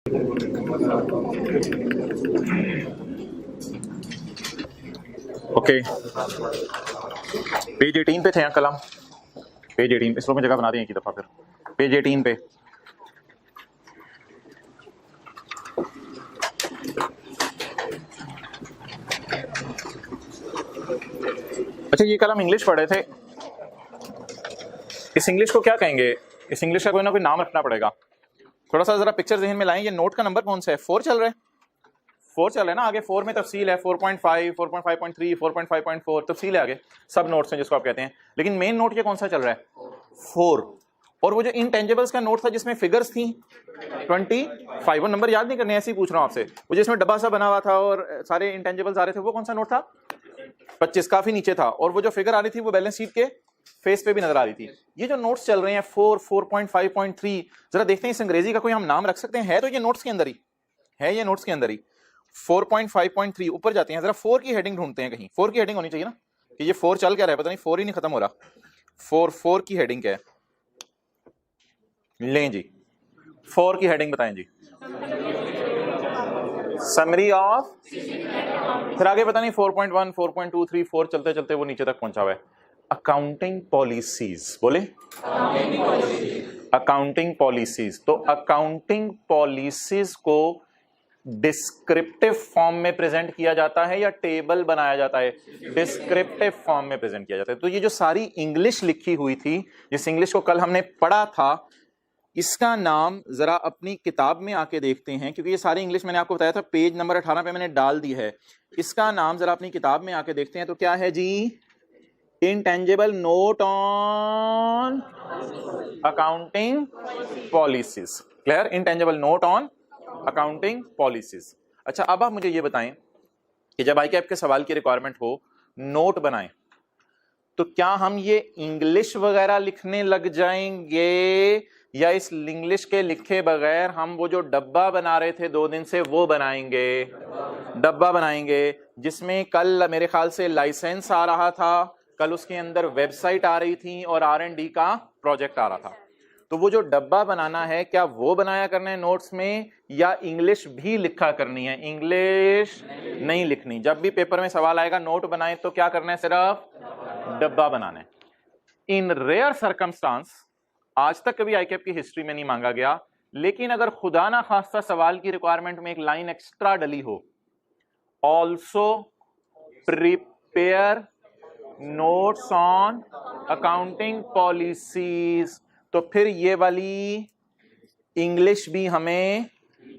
Okay, page 18 पे थे कल हम। पेज 18 इस में जगह बना दें एक ही दफा, फिर पेज 18 पे। अच्छा, ये कल हम इंग्लिश पढ़े थे। इस इंग्लिश को क्या कहेंगे? इस इंग्लिश का कोई ना कोई नाम रखना पड़ेगा। थोड़ा सा जरा पिक्चर जहन में लाएं। ये नोट का नंबर कौन सा है? 4 चल रहा है। 4 चल रहा है ना। आगे 4 में तफसील है, 4.5, 4.5.3, 4.5.4 तफसील है आगे, सब नोट्स हैं जिसको आप कहते हैं। लेकिन मेन नोट ये कौन सा चल रहा है? 4। और वो जो इनटेंजिबल्स का नोट था जिसमें फिगर्स थी 25, वो नंबर याद नहीं करने, ऐसे ही पूछ रहा हूं आपसे। वो जिसमें डब्बा सा बना हुआ था और सारे इंटेंजिबल्स आ रहे थे, वो कौन सा नोट था? 25, काफी नीचे था। और वो जो फिगर आ रही थी वो बैलेंस शीट के फेस पे भी नजर आ रही थी। ये जो नोट्स चल रहे हैं 4, 4.5.3, जरा देखते हैं इस अंग्रेजी का कोई हम नाम रख सकते हैं? है तो ये नोट्स के अंदर ही है, ये नोट्स के अंदर ही 4.5.3 ऊपर जाते हैं। जरा 4 की हेडिंग ढूंढते हैं कहीं। 4 की हेडिंग होनी चाहिए ना, कि ये 4 चल क्या रहा है, पता नहीं 4 ही नहीं खत्म हो रहा। 4 की हेडिंग क्या है? लें जी, 4 की हेडिंग बताएं जी। समरी ऑफ, फिर आगे पता नहीं 4.1, 4.2, 3, 4 चलते चलते वो नीचे तक पहुंचा हुआ है। अकाउंटिंग पॉलिसीज, बोले अकाउंटिंग पॉलिसीज। तो अकाउंटिंग पॉलिसीज को डिस्क्रिप्टिव फॉर्म में प्रेजेंट किया जाता है या टेबल बनाया जाता है? डिस्क्रिप्टिव फॉर्म में प्रेजेंट किया जाता है। तो ये जो सारी इंग्लिश लिखी हुई थी, जिस इंग्लिश को कल हमने पढ़ा था, इसका नाम जरा अपनी किताब में आके देखते हैं, क्योंकि ये सारी इंग्लिश मैंने आपको बताया था पेज नंबर 18 पे मैंने डाल दी है। इसका नाम जरा अपनी किताब में आके देखते हैं। तो क्या है जी? Intangible note on accounting policies. Clear? Intangible note on accounting policies. अच्छा, अब आप मुझे ये बताएं कि जब आईकैप के सवाल की रिक्वायरमेंट हो नोट बनाएं, तो क्या हम ये इंग्लिश वगैरह लिखने लग जाएंगे या इस इंग्लिश के लिखे बगैर हम वो जो डब्बा बना रहे थे 2 दिन से वो बनाएंगे? डब्बा बनाएंगे, जिसमें कल मेरे ख्याल से लाइसेंस आ रहा था, कल उसके अंदर वेबसाइट आ रही थी और R&D का प्रोजेक्ट आ रहा था। तो वो जो डब्बा बनाना है, क्या वो बनाया करना है नोट्स में या इंग्लिश भी लिखा करनी है? इंग्लिश नहीं लिखनी। जब भी पेपर में सवाल आएगा नोट बनाए तो क्या करना है? सिर्फ डब्बा बनाना है। इन रेयर सर्कमस्टांस, आज तक कभी आईकैप की हिस्ट्री में नहीं मांगा गया, लेकिन अगर खुदा ना खास्ता सवाल की रिक्वायरमेंट में एक लाइन एक्स्ट्रा डली हो, also prepare notes on accounting policies, तो फिर ये वाली इंग्लिश भी हमें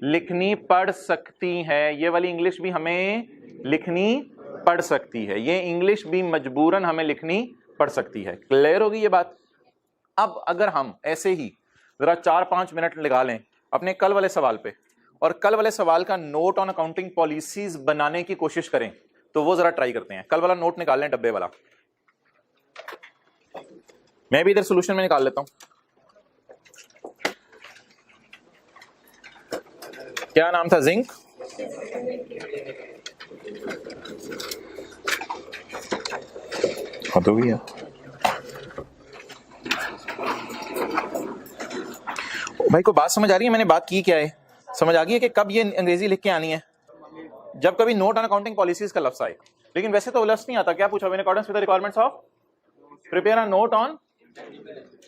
लिखनी पड़ सकती है। ये वाली इंग्लिश भी हमें लिखनी पड़ सकती है। ये इंग्लिश भी मजबूरन हमें लिखनी पड़ सकती है। क्लियर होगी ये बात? अब अगर हम ऐसे ही जरा 4-5 मिनट लगा लें अपने कल वाले सवाल पे और कल वाले सवाल का नोट ऑन अकाउंटिंग पॉलिसीज बनाने की कोशिश करें, तो वो जरा ट्राई करते हैं। कल वाला नोट निकाल लें, डब्बे वाला। मैं भी इधर सॉल्यूशन में निकाल लेता हूं। क्या नाम था? जिंक। हाँ तो भी है भाई, को बात समझ आ रही है? मैंने बात की क्या है? समझ आ गई है कि कब ये अंग्रेजी लिख के आनी है? जब कभी नोट ऑन अकाउंटिंग पॉलिसीज का लफ्ज आए। लेकिन वैसे तो लफ्ज नहीं आता। क्या पूछा? In accordance with the requirements of prepare a note on,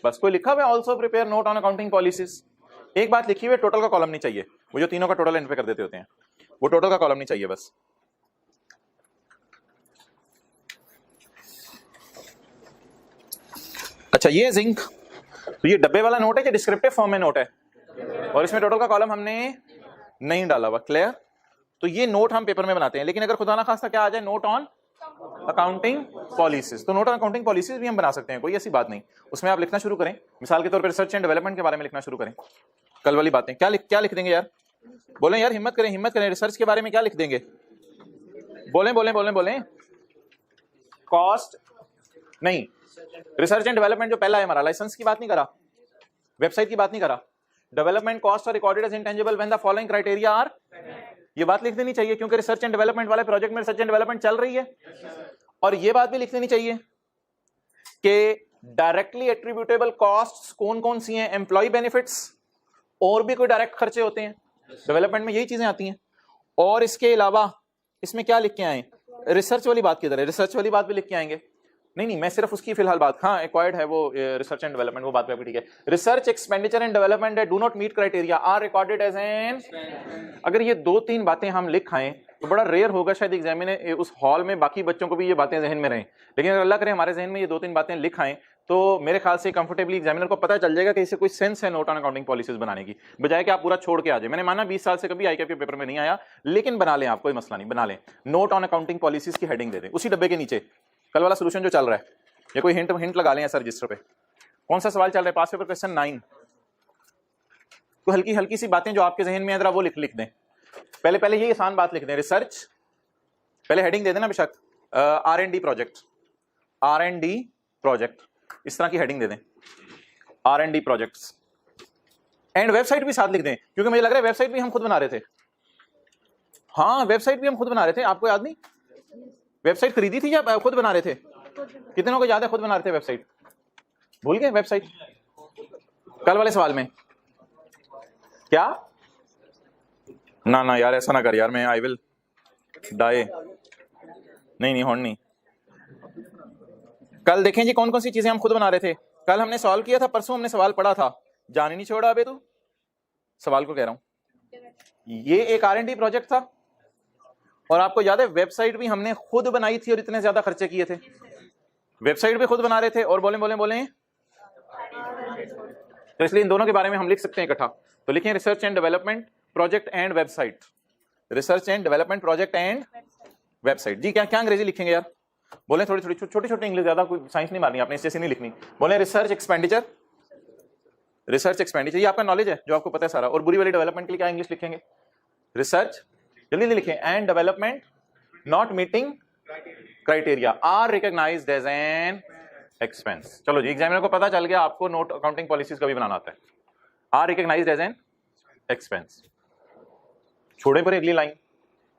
बस कोई लिखा हुआ है also prepare note on accounting policies. एक बात लिखी हुई, टोटल का कॉलम नहीं चाहिए। वो जो तीनों का टोटल एंड पे कर देते होते हैं, वो टोटल का कॉलम नहीं चाहिए बस। अच्छा, ये जिंक, तो ये डब्बे वाला नोट है कि डिस्क्रिप्टिव फॉर्म में नोट है, और इसमें टोटल का कॉलम हमने नहीं डाला हुआ। क्लियर? तो ये नोट हम पेपर में बनाते हैं। लेकिन अगर खुदा ना खास्ता क्या आ जाए, नोट ऑन अकाउंटिंग पॉलिसीज, तो नोट ऑन अकाउंटिंग पॉलिसीज भी हम बना सकते हैं, कोई ऐसी बात नहीं। उसमें आप लिखना शुरू करें, मिसाल के तौर पर रिसर्च एंड डेवलपमेंट के बारे में लिखना शुरू करें। कल वाली बातें क्या लिख देंगे यार? बोलें यार, हिम्मत करें। रिसर्च के बारे में क्या लिख देंगे? बोलें। कॉस्ट नहीं, रिसर्च एंड डेवलपमेंट जो पहला है हमारा, लाइसेंस की बात नहीं करा, वेबसाइट की बात नहीं करा। Development cost are recorded as intangible when the following criteria are, ये बात लिख देनी चाहिए, क्योंकि रिसर्च एंड डेवलपमेंट वाले प्रोजेक्ट में रिसर्च एंड डेवलपमेंट चल रही है। और ये बात भी लिख देनी चाहिए कि डायरेक्टली एट्रीब्यूटेबल कॉस्ट्स कौन कौन सी हैं? एम्प्लॉय बेनिफिट्स, और भी कोई डायरेक्ट खर्चे होते हैं, डेवलपमेंट में यही चीजें आती हैं। और इसके अलावा इसमें क्या लिख के आए, रिसर्च वाली बात किधर है, रिसर्च वाली बात भी लिख के आएंगे। नहीं मैं सिर्फ उसकी फिलहाल बात, हाँ एक्वायर्ड है वो रिसर्च एंड डेवलपमेंट, वो बात पे ठीक है। Research expenditure and development do not meet criteria are recorded as an. अगर ये 2-3 बातें हम लिख आए तो बड़ा रेयर होगा शायद एग्जामिनर उस हॉल में बाकी बच्चों को भी ये बातें जहन में रहें, लेकिन अगर अल्लाह करे हमारे जहन में ये 2-3 बातें लिख आए तो मेरे ख्याल से कंफर्टेबली एग्जामिनर को पता चल जाएगा कि इसे कोई सेंस है नोट ऑन अकाउंटिंग पॉलिसीज बनाने की, बजाय कि आप पूरा छोड़ के आ जाए। मैंने माना 20 साल से कभी आईकेएफ के पेपर में नहीं आया, लेकिन बना लें आप, कोई मसला नहीं, बना लें। नोट ऑन अकाउंटिंग पॉलिसीज की हेडिंग दे दें उसी डब्बे के नीचे, कल वाला सोल्यूशन जो चल रहा है, या कोई हिंट लगा लें सर रजिस्टर पे। कौन सा सवाल चल रहा है, पास पेपर क्वेश्चन 9। तो हल्की हल्की सी बातें जो आपके जहन में है वो लिख दें। पहले ये आसान बात लिख दें, रिसर्च, पहले हेडिंग दे देना बेशक, R&D प्रोजेक्ट, R&D प्रोजेक्ट, इस तरह की हेडिंग दे दें, R&D प्रोजेक्ट्स। एंड वेबसाइट भी साथ लिख दें, क्योंकि मुझे लग रहा है वेबसाइट भी हम खुद बना रहे थे। हाँ वेबसाइट भी हम खुद बना रहे थे, आपको याद नहीं? वेबसाइट खरीदी थी या खुद बना रहे थे? कितनों को याद है खुद बना रहे थे वेबसाइट? भूल गए वेबसाइट कल वाले सवाल में? क्या ना यार ऐसा ना कर यार, मैं आई विल डाई। नहीं होन नहीं। कल देखें जी कौन कौन सी चीजें हम खुद बना रहे थे। कल हमने सवाल किया था, परसों हमने सवाल पढ़ा था, जान ही नहीं छोड़ा अबे तू, सवाल को कह रहा हूं। ये एक R&D प्रोजेक्ट था, और आपको याद है वेबसाइट भी हमने खुद बनाई थी और इतने ज्यादा खर्चे किए थे। वेबसाइट भी खुद बना रहे थे, और बोले तो इसलिए इन दोनों के बारे में हम लिख सकते हैं इकट्ठा। तो लिखें research and development project and website, research and development project and website. जी क्या अंग्रेजी लिखेंगे यार? बोले थोड़ी छोटी इंग्लिश, ज्यादा कोई साइंस नहीं मारनी आपने, इससे नहीं लिखनी। बोले रिसर्च एक्सपेंडिचर, ये आपका नॉलेज है जो आपको पता है सारा। और बुरी वाली डेवलपमेंट के लिए क्या इंग्लिश लिखेंगे? रिसर्च, जल्दी लिखें, and development not meeting criteria are recognized as an expense. चलो जी, एग्जामिनर को पता चल गया आपको नोट अकाउंटिंग पॉलिसीज का भी बनाना आता है। Are recognized as an expense. छोड़े पर अगली लाइन,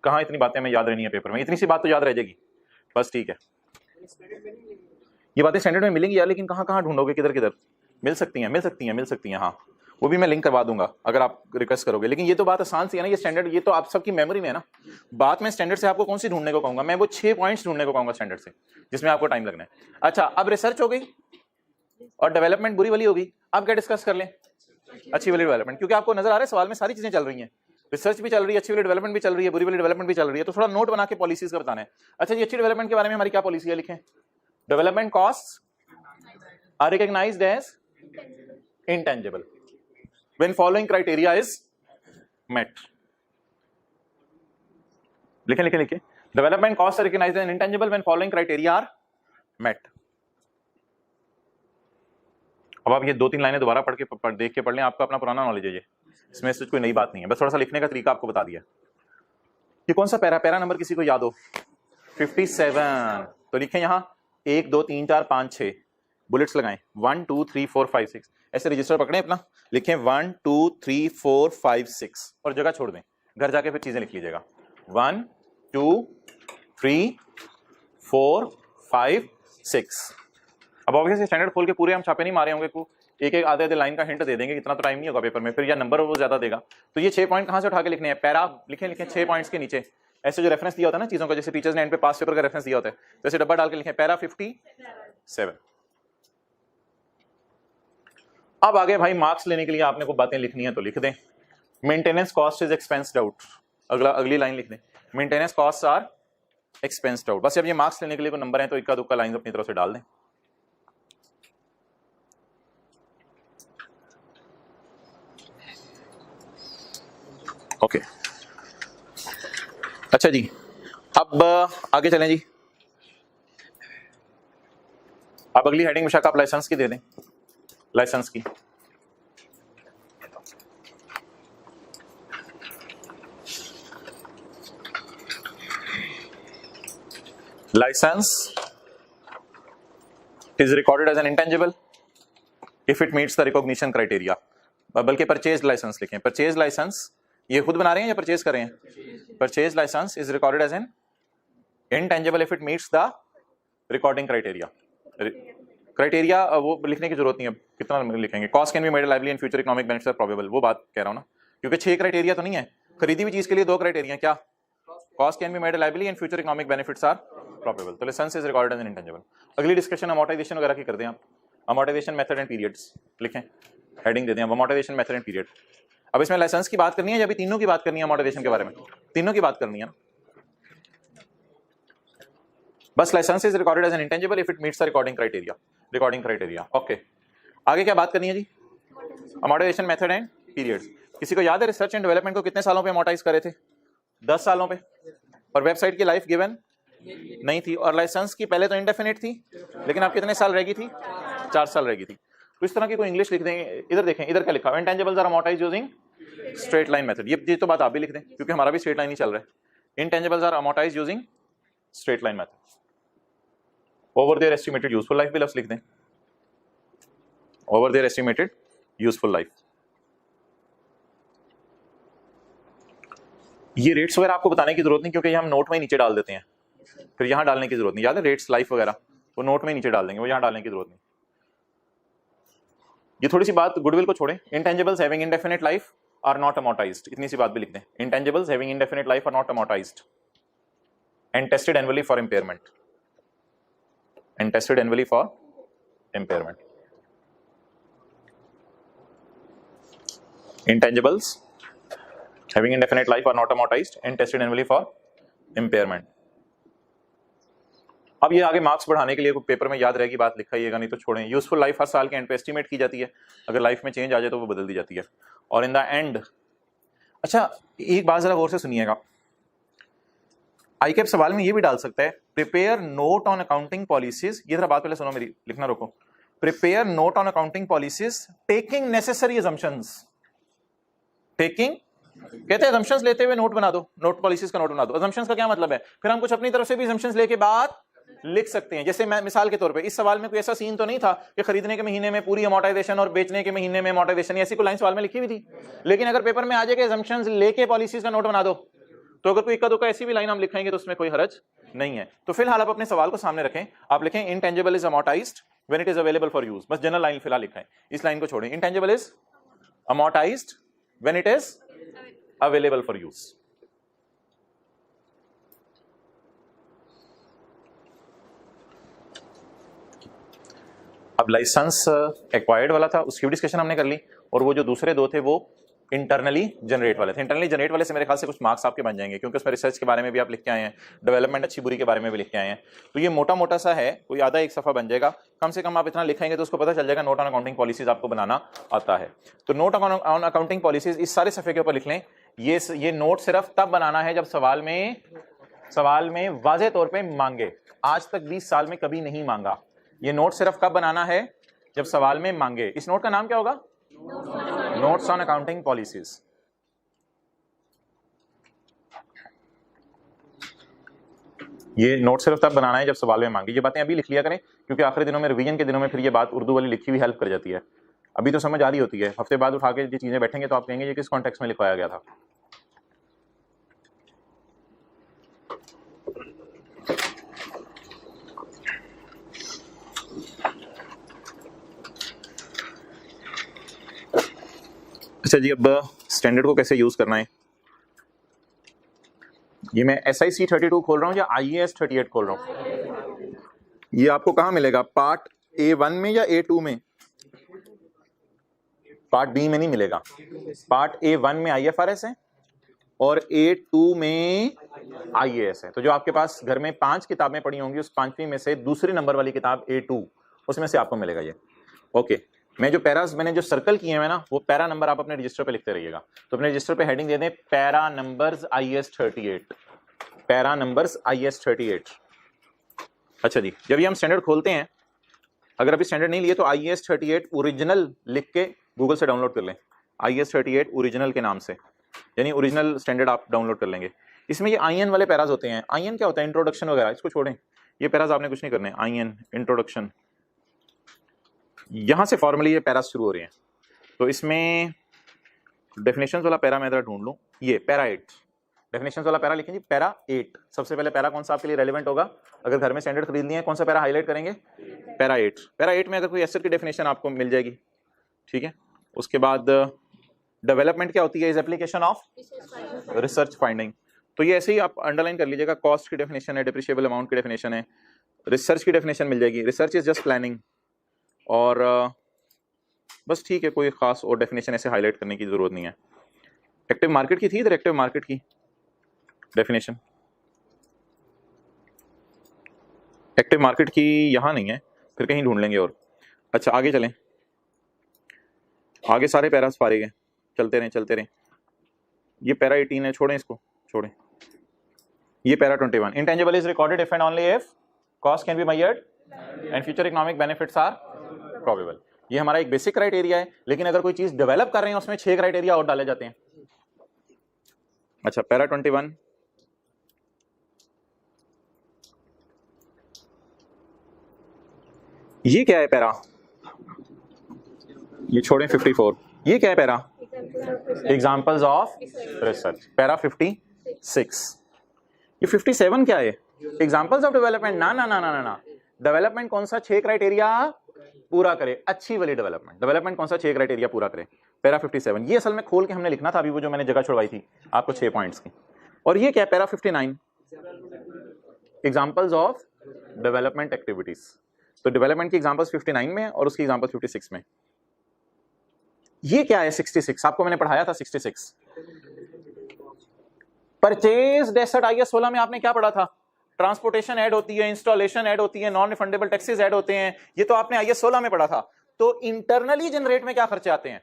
कहां इतनी बातें हमें याद रहनी है पेपर में, इतनी सी बात तो याद रह जाएगी बस, ठीक है। ये बातें स्टैंडर्ड में मिलेंगी यार, लेकिन कहां ढूंढोगे, किधर मिल सकती हैं। हाँ वो भी मैं लिंक करवा दूंगा अगर आप रिक्वेस्ट करोगे, लेकिन ये तो बात आसान सी है ना, ये स्टैंडर्ड, ये तो आप सबकी मेमोरी में है ना। बात में स्टैंडर्ड से आपको कौन सी ढूंढने को कहूंगा, मैं वो 6 पॉइंट्स ढूंढने को कहूंगा स्टैंडर्ड से, जिसमें आपको टाइम लगना है। अच्छा, अब रिसर्च हो गई और डेवलपमेंट बुरी वाली होगी, अब क्या डिस्कस कर लें? अच्छी वाली डेवलपमेंट, क्योंकि आपको नजर आ रहा है सवाल में सारी चीजें चल रही हैं, रिसर्च भी चल रही है, अच्छी वाली डेवलपमेंट भी चल रही है, बुरी वाली डेवलपमेंट भी चल रही है, तो थोड़ा नोट बना के पॉलिसीज का बताना है। अच्छा जी, अच्छी डेवलपमेंट के बारे में हमारी क्या पॉलिसी है, लिखें development cost are recognized as intangible when following criteria is met। लिखें development costs are recognized as intangible when following criteria are met। अब आप ये 2-3 लाइनें दोबारा देख के पढ़ लें, आपका अपना पुराना नॉलेज है ये, इसमें से कोई नई बात नहीं है, बस थोड़ा सा लिखने का तरीका आपको बता दिया। ये कौन सा पैरा नंबर किसी को याद हो? 57। तो लिखें यहाँ 1 2 3 4 5 6 बुलेट्स लगाएं, 1 2 3 4 5 6, ऐसे रजिस्टर पकड़ें अपना, लिखें 1 2 3 4 5 6 और जगह छोड़ दें, घर जाके फिर चीजें लिख लीजिएगा। 1 2 3 4 5 6। अब ऑब्वियसली स्टैंडर्ड खोल के पूरे हम छापे नहीं मारे होंगे, को एक आधे लाइन का हिंट दे देंगे, इतना तो टाइम नहीं होगा पेपर में, फिर या नंबर वो ज्यादा देगा। तो ये 6 पॉइंट कहां से उठा के लिखने हैं? पैरा लिखें 6 पॉइंट्स के नीचे ऐसे जो रेफरेंस दिया होता है ना चीजों का, जैसे टीचर्स ने एंड पे पास पेपर का रेफरेंस दिया होता है, तो ऐसे डब्बा डाल के लिखें पैरा 57। अब आगे भाई मार्क्स लेने के लिए आपने को बातें लिखनी है तो लिख दें, मेंटेनेंस कॉस्ट इज एक्सपेंस्ड आउट, अगली लाइन लिख दें, मेंटेनेंस कॉस्ट आर एक्सपेंस्ड आउट। बस अब ये मार्क्स लेने के लिए कोई नंबर है तो इक्का दुक्का लाइन अपनी तरफ से डाल दें। ओके अच्छा जी, अब आगे चलें जी। अब अगली हेडिंग विशाखा आप लाइसेंस की दे दें, लाइसेंस की। License is recorded as an intangible if it meets the recognition criteria. बल्कि परचेज लाइसेंस लिखें, परचेज लाइसेंस ये खुद बना रहे हैं या परचेज कर रहे हैं? Purchase license is recorded as an intangible if it meets the recording criteria. Criteria वो लिखने की जरूरत नहीं है, कितना लिखेंगे? Cost can be made lively in future economic benefits are probable, वो बात कह रहा हूं ना, क्योंकि 6 क्राइटेरिया तो नहीं है, खरीदी हुई चीज के लिए 2 क्राइटेरिया, क्या? Cost can be made liability and future economic benefits are probable. तो licence is recorded as an intangible. अगली डिस्कशन अमोर्टाइजेशन वगैरह की कर दें आप। अमोर्टाइजेशन मेथड एंड पीरियड्स लिखें, हेडिंग दे दें अमोर्टाइजेशन मेथड एंड पीरियड। अब इसमें लाइसेंस की बात करनी है या अभी तीनों की बात करनी है? अमोर्टाइजेशन के बारे में तीनों की बात करनी है ना। बस licence is recorded as an intangible if it meets the recording criteria. Okay, आगे क्या बात करनी है जी? Amortization method and periods. किसी को याद है रिसर्च एंड डेवलपमेंट को कितने सालों पे अमोर्टाइज करे थे? 10 सालों पे। और वेबसाइट की लाइफ गिवन नहीं थी, और लाइसेंस की पहले तो इंडेफिनिट थी, लेकिन अब कितने साल रहेगी थी? 4 साल रहेगी थी। तो इस तरह की कोई इंग्लिश लिख देंगे। इधर देखें, इधर क्या लिखा है? Intangibles are amortized using straight line method. ये तो बात आप भी लिख दें, क्योंकि हमारा भी स्ट्रेट लाइन ही चल रहा है। Intangibles are amortized using straight line method. Over their estimated useful life भी लफ्ज लिख दें, over their estimated useful life. ये रेट्स वगैरह आपको बताने की जरूरत नहीं, क्योंकि ये हम नोट में ही नीचे डाल देते हैं, फिर यहां डालने की जरूरत नहीं। याद है रेट्स लाइफ वगैरह वो नोट में नीचे डाल देंगे, वो यहां डालने की जरूरत नहीं। ये थोड़ी सी बात गुडविल को छोड़े। Intangibles having indefinite life are not amortized, इतनी सी बात भी लिख दें। Intangibles having indefinite life are not amortized and tested annually for impairment, and tested annually for impairment. Intangibles having indefinite life are not amortized and tested annually for impairment. अब ये आगे marks बढ़ाने के लिए पेपर में याद रहेगी बात, लिखाइएगा, नहीं तो छोड़ें। यूजफुल लाइफ हर साल के एंड पे एस्टिमेट की जाती है, अगर लाइफ में चेंज आ जाए तो वो बदल दी जाती है। और इन द एंड, अच्छा एक बात जरा गौर से सुनिएगा, आईकेप सवाल में ये भी डाल सकता है, prepare note on accounting policies. ये जरा बात पहले सुनो मेरी, लिखना रोको। Prepare note on accounting policies taking necessary assumptions. Taking कहते हैं assumptions लेते हुए नोट बना दो, नोट पॉलिसीज का नोट बना दो। assumptions का क्या मतलब है? फिर हम कुछ अपनी तरफ से भी assumptions लेके बात लिख सकते हैं। जैसे मैं मिसाल के तौर पे, इस सवाल में कोई ऐसा सीन तो नहीं था कि खरीदने के महीने में पूरी अमोर्टाइजेशन और बेचने के महीने में अमोर्टाइजेशन, ऐसी कोई लाइन सवाल में लिखी हुई थी। लेकिन अगर पेपर में आ जाए कि assumptions लेके पॉलिसीज का नोट बना दो, तो अगर कोई इक्का दुक्का ऐसी भी लाइन हम लिखाएंगे तो उसमें कोई हरज नहीं है। तो फिलहाल आप अपने सवाल को सामने रखें, आप लिखें intangible is amortised when it is available for use. बस जनरल लाइन फिलहाल लिखें, इस लाइन को छोड़ें। Intangible is amortised when it is available for use। अब लाइसेंस एक्वायर्ड वाला था, उसकी डिस्कशन हमने कर ली, और वो जो दूसरे दो थे वो इंटरनली जनरेट वाले थे। इंटरनली जनरेट वाले से मेरे ख्याल से कुछ मार्क्स आपके बन जाएंगे, क्योंकि उसमें रिसर्च के बारे में भी आप लिख के आए हैं, डेवलपमेंट अच्छी बुरी के बारे में भी लिख के आए हैं। तो ये मोटा मोटा सा है, कोई आधा एक सफा बन जाएगा। कम से कम आप इतना लिखेंगे तो उसको पता चल जाएगा नोट ऑन अकाउंटिंग पॉलिसीज आपको बनाना आता है। तो नोट ऑन अकाउंटिंग पॉलिसीज इस सारे सफे के ऊपर लिख लें। ये नोट सिर्फ तब बनाना है जब सवाल में वाज़ेह तौर पे मांगे। आज तक 20 साल में कभी नहीं मांगा। ये नोट सिर्फ कब बनाना है? जब सवाल में मांगे। इस नोट का नाम क्या होगा? Notes on accounting policies. ये नोट सिर्फ तब बनाना है जब सवाल में मांगे। ये बातें अभी लिख लिया करें, क्योंकि आखिरी दिनों में, रिवीजन के दिनों में फिर ये बात उर्दू वाली लिखी हुई हेल्प कर जाती है। अभी तो समझ आ रही होती है, हफ्ते बाद उठा के ये चीजें बैठेंगे तो आप कहेंगे ये किस कॉन्टेक्स्ट में लिखवाया गया था। अच्छा जी, अब स्टैंडर्ड को कैसे यूज करना है? ये मैं SIC 32 खोल रहा हूँ या IAS 38 खोल रहा हूँ? ये आपको कहाँ मिलेगा? पार्ट A1 में या A2 में? पार्ट B में नहीं मिलेगा। पार्ट A1 में IFRS है और A2 में IAS है। तो जो आपके पास घर में 5 किताबें पड़ी होंगी, उस 5वीं में से दूसरे नंबर वाली किताब A2, उसमें से आपको मिलेगा ये। ओके, मैं जो पैरास मैंने जो सर्कल किए हैं ना, वो पैरा नंबर आप अपने रजिस्टर पे लिखते रहिएगा। तो अपने रजिस्टर पे हेडिंग दे दें para numbers IAS 38, para numbers IAS 38। अच्छा जी, जब ये हम स्टैंडर्ड खोलते हैं, अगर अभी स्टैंडर्ड नहीं लिए तो IAS 38 ओरिजिनल लिख के गूगल से डाउनलोड कर लें। IAS 38 ओरिजिनल के नाम से, यानी ओरिजिनल स्टैंडर्ड आप डाउनलोड कर लेंगे। इसमें ये IN वाले पैराज होते हैं। IN क्या होता है? इंट्रोडक्शन वगैरह, इसको छोड़ें, ये पैराज आपने कुछ नहीं करने। IN इंट्रोडक्शन, यहां से फॉर्मली ये पैराज शुरू हो रहे हैं। तो इसमें डेफिनेशंस वाला पैरा मैं जरा ढूंढ लूं, ये पैरा 8, डेफिनेशंस वाला पैरा लिखें जी, पैरा 8। सबसे पहले पैरा कौन सा आपके लिए रेलेवेंट होगा? अगर घर में स्टैंडर्ड खरीद लिए हैं, कौन सा पैरा हाईलाइट करेंगे? पैरा 8। पैरा 8 में अगर कोई एसेट की डेफिनेशन आपको मिल जाएगी, ठीक है। उसके बाद डेवलपमेंट क्या होती है? Is application of research finding. तो ये ऐसे ही आप अंडरलाइन कर लीजिएगा, कॉस्ट की डेफिनेशन है, डिप्रिशिएबल अमाउंट की डेफिनेशन है, रिसर्च की डेफिनेशन मिल जाएगी। रिसर्च इज जस्ट प्लानिंग, और बस ठीक है, कोई खास और डेफिनेशन ऐसे हाईलाइट करने की जरूरत नहीं है। एक्टिव मार्केट की थी इधर, एक्टिव मार्केट की डेफिनेशन, एक्टिव मार्केट की यहाँ नहीं है, फिर कहीं ढूंढ लेंगे। और अच्छा आगे चलें, आगे सारे पैरास फारिग हैं, चलते रहें। ये पैरा 18 है, छोड़ें इसको, छोड़ें। ये para 21, intangible is recorded if and only if cost can be measured and future economic benefits are probable. ये हमारा एक बेसिक क्राइटेरिया है, लेकिन अगर कोई चीज डेवलप कर रहे हैं उसमें 6 क्राइटेरिया और डाले जाते हैं। अच्छा पैरा 21, ये क्या है पैरा? ये छोड़ें 54, ये क्या है para? Examples of research. Para 56, ये 57 क्या है? Examples of development. ना ना ना ना ना, डेवलपमेंट कौन सा 6 क्राइटेरिया पूरा करे? अच्छी वाली डेवलपमेंट। डेवलपमेंट कौन सा 6 क्राइटेरिया पूरा करे? पैरा 57। ये असल में खोल के हमने लिखना था अभी, वो जो मैंने जगह छुड़वाई थी आपको 6 पॉइंट्स की। और ये क्या है? Para 59, examples of development activities. तो डेवलपमेंट की एग्जाम्पल्स 59 में और उसकी एग्जाम्पल 56 में। ये क्या है? 66, आपको मैंने पढ़ाया था 66। परचेज डेसेट IS 16 में आपने क्या पढ़ा था? ट्रांसपोर्टेशन ऐड होती है, इंस्टॉलेशन ऐड होती है, नॉन रिफंडेबल टैक्सेस ऐड होते हैं। ये तो आपने IS 16 में पढ़ा था। तो इंटरनली जनरेट में क्या खर्चे आते हैं?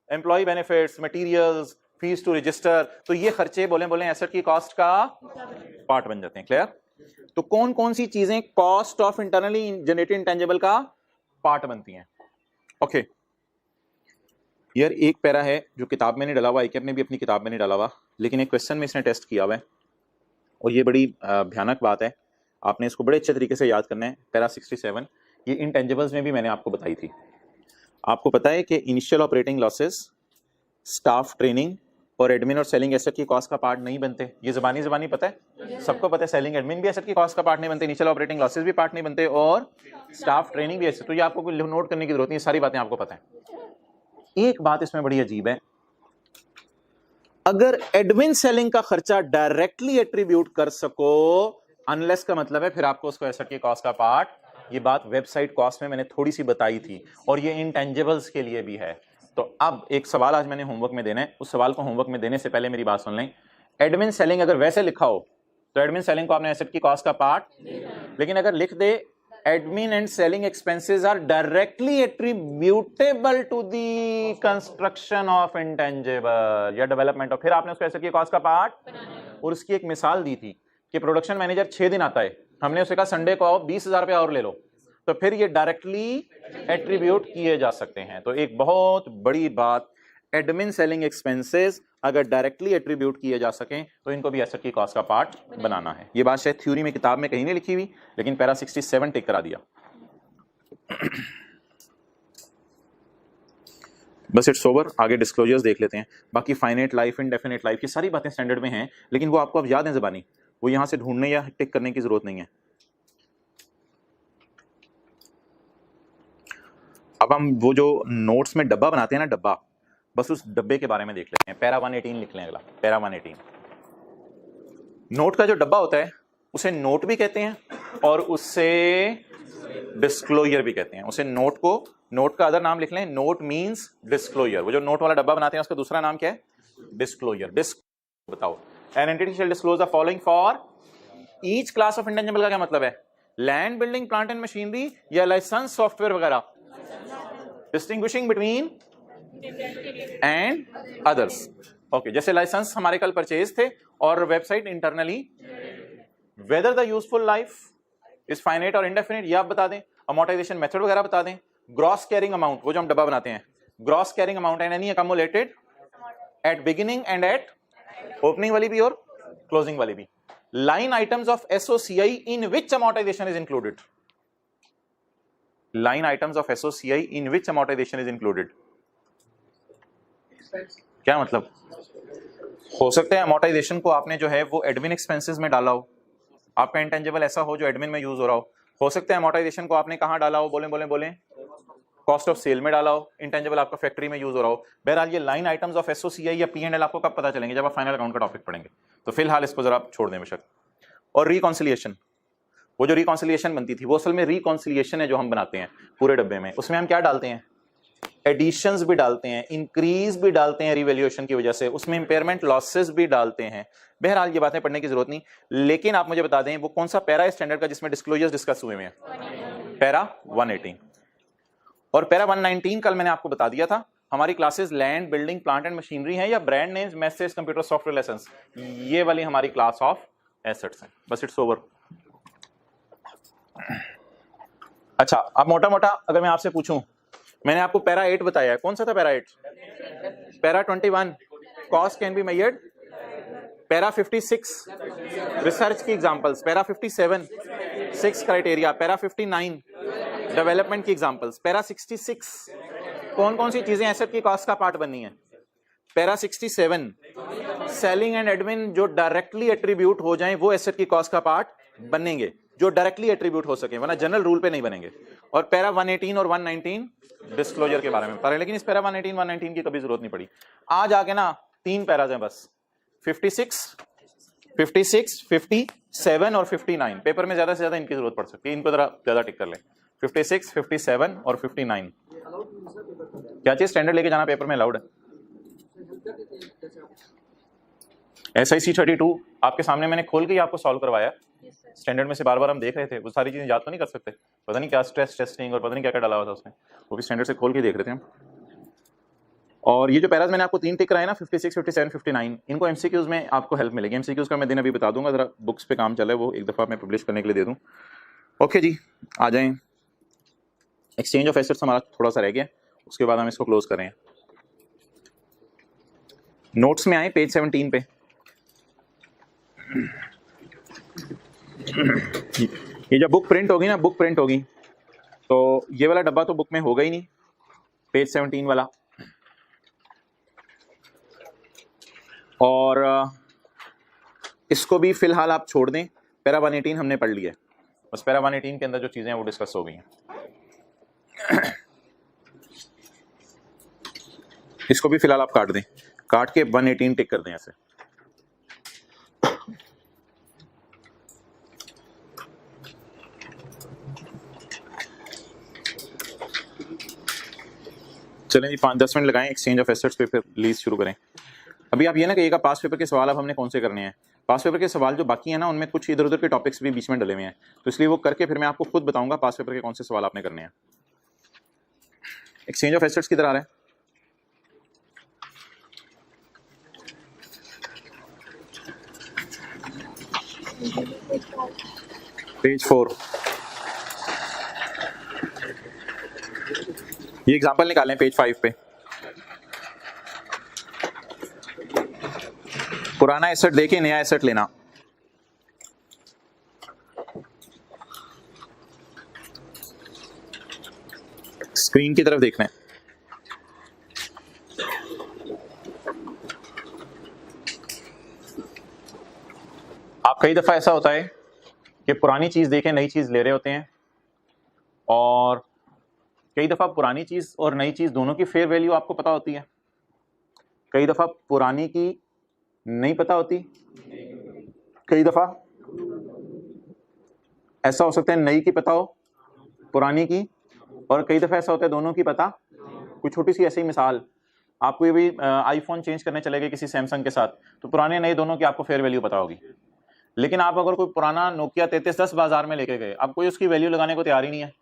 Employ benefits, materials, fees to register. तो ये खर्चे बोले एसेट की कॉस्ट का पार्ट बन जाते हैं। क्लियर? तो कौन कौन सी चीजें cost of internally generated intangible का पार्ट बनती हैं? ओके यार, एक पैरा है जो किताब में नहीं डाला हुआ, ICAP ने भी अपनी किताब में नहीं डाला हुआ, लेकिन एक क्वेश्चन में इसने टेस्ट किया हुआ है, और ये बड़ी भयानक बात है। आपने इसको बड़े अच्छे तरीके से याद करना है। पैरा 67, ये इंटेंजिबल्स में भी मैंने आपको बताई थी। आपको पता है कि initial operating losses, staff training और एडमिन और सेलिंग एसेट की कॉस्ट का पार्ट नहीं बनते। ये जबानी पता है, सबको पता है। सेलिंग एडमिन भी एसेट की कॉस्ट का पार्ट नहीं बनते, इनिशियल ऑपरेटिंग लॉसेस भी पार्ट नहीं बनते, और स्टाफ ट्रेनिंग भी ऐसे। तो ये आपको नोट करने की जरूरत नहीं, सारी बातें आपको पता है। एक बात इसमें बड़ी अजीब है, अगर एडमिन सेलिंग का खर्चा डायरेक्टली एट्रीब्यूट कर सको, अनलेस का मतलब है फिर आपको उसको एसेट की कॉस्ट का पार्ट। ये बात वेबसाइट कॉस्ट में मैंने थोड़ी सी बताई थी, और ये इंटेंजिबल्स के लिए भी है। तो अब एक सवाल आज मैंने होमवर्क में देना है, उस सवाल को होमवर्क में देने से पहले मेरी बात सुन लें। एडमिन सेलिंग अगर वैसे लिखा हो तो एडमिन सेलिंग को आपने एसेट की कॉस्ट का पार्ट, लेकिन अगर लिख दे admin and selling expenses are directly attributable to the construction of intangible या डेवलपमेंट, और फिर आपने उसको एसेट की कॉस्ट का पार्ट। और उसकी एक मिसाल दी थी कि प्रोडक्शन मैनेजर 6 दिन आता है, हमने उसे कहा संडे को आओ 20,000 रुपया और ले लो, तो फिर ये डायरेक्टली एट्रीब्यूट किए जा सकते हैं। तो एक बहुत बड़ी बात, एडमिन सेलिंग एक्सपेंसेस अगर डायरेक्टली एट्रीब्यूट किए जा सकें तो इनको भी एसेट की कॉस्ट का पार्ट बनाना है। ये बात शायद थ्योरी में किताब में कहीं नहीं लिखी हुई, लेकिन पैरा 67 टिक करा दिया। बस इट्स ओवर। आगे डिस्क्लोजर्स देख लेते हैं। बाकी फाइनाइट लाइफ, इंडेफिनिट लाइफ, ये सारी बातें स्टैंडर्ड में हैं, लेकिन वो आपको अब याद है ज़बानी, वो यहां से ढूंढने या टिक करने की जरूरत नहीं है। अब हम वो जो नोट्स में डब्बा बनाते हैं ना, डब्बा, बस उस डब्बे के बारे में देख लेते हैं। पैरा 118 लिख लें। अगला पैरा 118, नोट का जो डब्बा होता है उसे नोट भी कहते हैं और उससे डिस्क्लोजर भी कहते हैं। उसे नोट को, नोट का अदर नाम लिख लें, नोट मींस डिस्क्लोजर। वो जो नोट वाला डब्बा बनाते हैं उसका दूसरा नाम क्या है? डिस्क्लोजर। बताओ, an entity shall disclose the following for each class of intangible का क्या मतलब है? Land, building, plant and machinery या लाइसेंस, सॉफ्टवेयर वगैरह। Distinguishing between and others. Okay, जैसे लाइसेंस हमारे कल परचेज थे और website internally. Whether the useful life is finite और इंडेफिनिट, ये आप बता दें। अमोर्टाइजेशन मेथड वगैरह बता दें। ग्रॉस कैरिंग अमाउंट, वो जो हम डब्बा बनाते हैं, gross carrying amount and any accumulated at beginning and at opening वाली भी और क्लोजिंग वाली भी। Line items of SOCI in which amortization is included. Line items of SOCI in which amortization is included. क्या मतलब? हो सकता है अमोर्टाइजेशन को आपने जो है वो एडमिन एक्सपेंसेस में डाला हो, आपका इंटेंजिबल ऐसा हो जो एडमिन में यूज हो रहा हो सकता है अमोर्टाइजेशन को आपने कहां डाला हो? बोले कॉस्ट ऑफ सेल में डाला हो, इंटेंजिबल आपका फैक्ट्री में यूज हो रहा हो। बहरहाल ये लाइन आइटम्स ऑफ एसओसीआई या P&L आपको कब पता चलेंगे, जब आप फाइनल अकाउंट का टॉपिक पढ़ेंगे। तो फिलहाल इसको जरा छोड़ दें बेशक। और रिकॉन्सिलिएशन, वो जो रिकॉन्सिलिएशन बनती थी वो असल में रिकॉन्सिलिएशन है जो हम बनाते हैं पूरे डब्बे में। उसमें हम क्या डालते हैं, एडिशंस भी डालते हैं, इंक्रीज भी डालते हैं रिवैल्यूएशन की वजह से, उसमें इंपेयरमेंट लॉसेस भी डालते हैं। बहरहाल ये बातें पढ़ने की जरूरत नहीं, लेकिन आप मुझे बता दें वो कौन सा पैरा है स्टैंडर्ड का जिसमें डिस्क्लोजर्स डिस्कस हुए हैं? पैरा 118 और पैरा 119। कल मैंने आपको बता दिया था हमारी classes land, building, plant and machinery है या brand names, message, computer software licence, ये वाली हमारी क्लास ऑफ एसेट्स है। बस इट्स ओवर। अच्छा, अब मोटा मोटा अगर मैं आपसे पूछूं, मैंने आपको पैरा 8 बताया है, कौन सा था para 8? Para 21 cost can be measured, para 56 research की examples, para 57 6 criteria, para 59 development की एग्जांपल्स, पैरा 66 कौन कौन सी चीजें एसेट की कॉस्ट का पार्ट बननी है, पैरा 67 सेलिंग एंड एडमिन जो डायरेक्टली एट्रीब्यूट हो जाएं वो एसेट की कॉस्ट का पार्ट बनेंगे, जो डायरेक्टली एट्रीब्यूट हो सके, वरना जनरल रूल पे नहीं बनेंगे। और पैरा 118 और 119 डिस्क्लोजर के बारे में पढ़ा, लेकिन इस पैरा 118 119 की कभी जरूरत नहीं पड़ी। आज आगे ना 3 पैराज हैं बस, 56 57 और 59। पेपर में ज्यादा से ज्यादा इनकी जरूरत पड़ सकती है, इनको जरा ज्यादा टिक कर लें। 56 57 और 59 क्या चीज स्टैंडर्ड लेके जाना पेपर में अलाउड है। SIC 32 आपके सामने मैंने खोल के ही आपको सॉल्व करवाया, स्टैंडर्ड में से बार बार हम देख रहे थे, वो सारी चीजें याद तो नहीं कर सकते, पता नहीं क्या स्ट्रेस टेस्टिंग और पता नहीं क्या क्या डाला हुआ था उसमें, वो भी स्टैंडर्ड से खोल के देख रहे थे हम। और ये जो पैराज मैंने आपको 3 टिक कराए ना 56 57 59, इनको MCQs में आपको हेल्प मिलेगी। MCQs का मैं दिन अभी बता दूंगा, जरा बुक्स पे काम चला है वो एक दफा मैं पब्लिश करने के लिए दे दूं। ओके जी, आ जाएं। एक्सचेंज ऑफ एसेट्स हमारा थोड़ा सा रह गया, उसके बाद हम इसको क्लोज करें। नोट्स में आए पेज 17 पे। ये जब बुक प्रिंट होगी ना, बुक प्रिंट होगी तो ये वाला डब्बा तो बुक में होगा ही नहीं, पेज 17 वाला। और इसको भी फिलहाल आप छोड़ दें, पैरा 118 हमने पढ़ लिया है, बस पैरा 118 के अंदर जो चीजें हैं वो डिस्कस हो गई हैं। इसको भी फिलहाल आप काट दें, काट के 118 टिक कर दें ऐसे। चलें जी, 5-10 मिनट लगाएं एक्सचेंज ऑफ एसेट्स पे, फिर लीज शुरू करें। अभी आप ये ना कहिएगा पास पेपर के सवाल अब हमने कौन से करने हैं। पास पेपर के सवाल जो बाकी है ना उनमें कुछ इधर उधर के टॉपिक्स भी बीच में डले हुए हैं, तो इसलिए वो करके फिर मैं आपको खुद बताऊंगा पास पेपर के कौन से सवाल आपने करने हैं। एक्सचेंज ऑफ एसेट्स किधर आ रहा है? पेज 4। ये एग्जांपल निकालें पेज 5 पे। पुराना एसेट देके नया एसेट लेना। स्क्रीन की तरफ देखना है। आप कई दफा ऐसा होता है कि पुरानी चीज देके नई चीज ले रहे होते हैं, और कई दफा पुरानी चीज और नई चीज दोनों की फेयर वैल्यू आपको पता होती है, कई दफा पुरानी की नहीं पता होती, कई दफा ऐसा हो सकता है नई की पता हो पुरानी की, और कई दफा ऐसा होता है दोनों की पता। कोई छोटी सी ऐसी मिसाल, आपको ये भी आईफोन चेंज करने चले गए किसी सैमसंग के साथ, तो पुराने नए दोनों की आपको फेयर वैल्यू पता होगी। लेकिन आप अगर कोई पुराना नोकिया 3310 बाजार में लेके गए, अब कोई उसकी वैल्यू लगाने को तैयार ही नहीं है,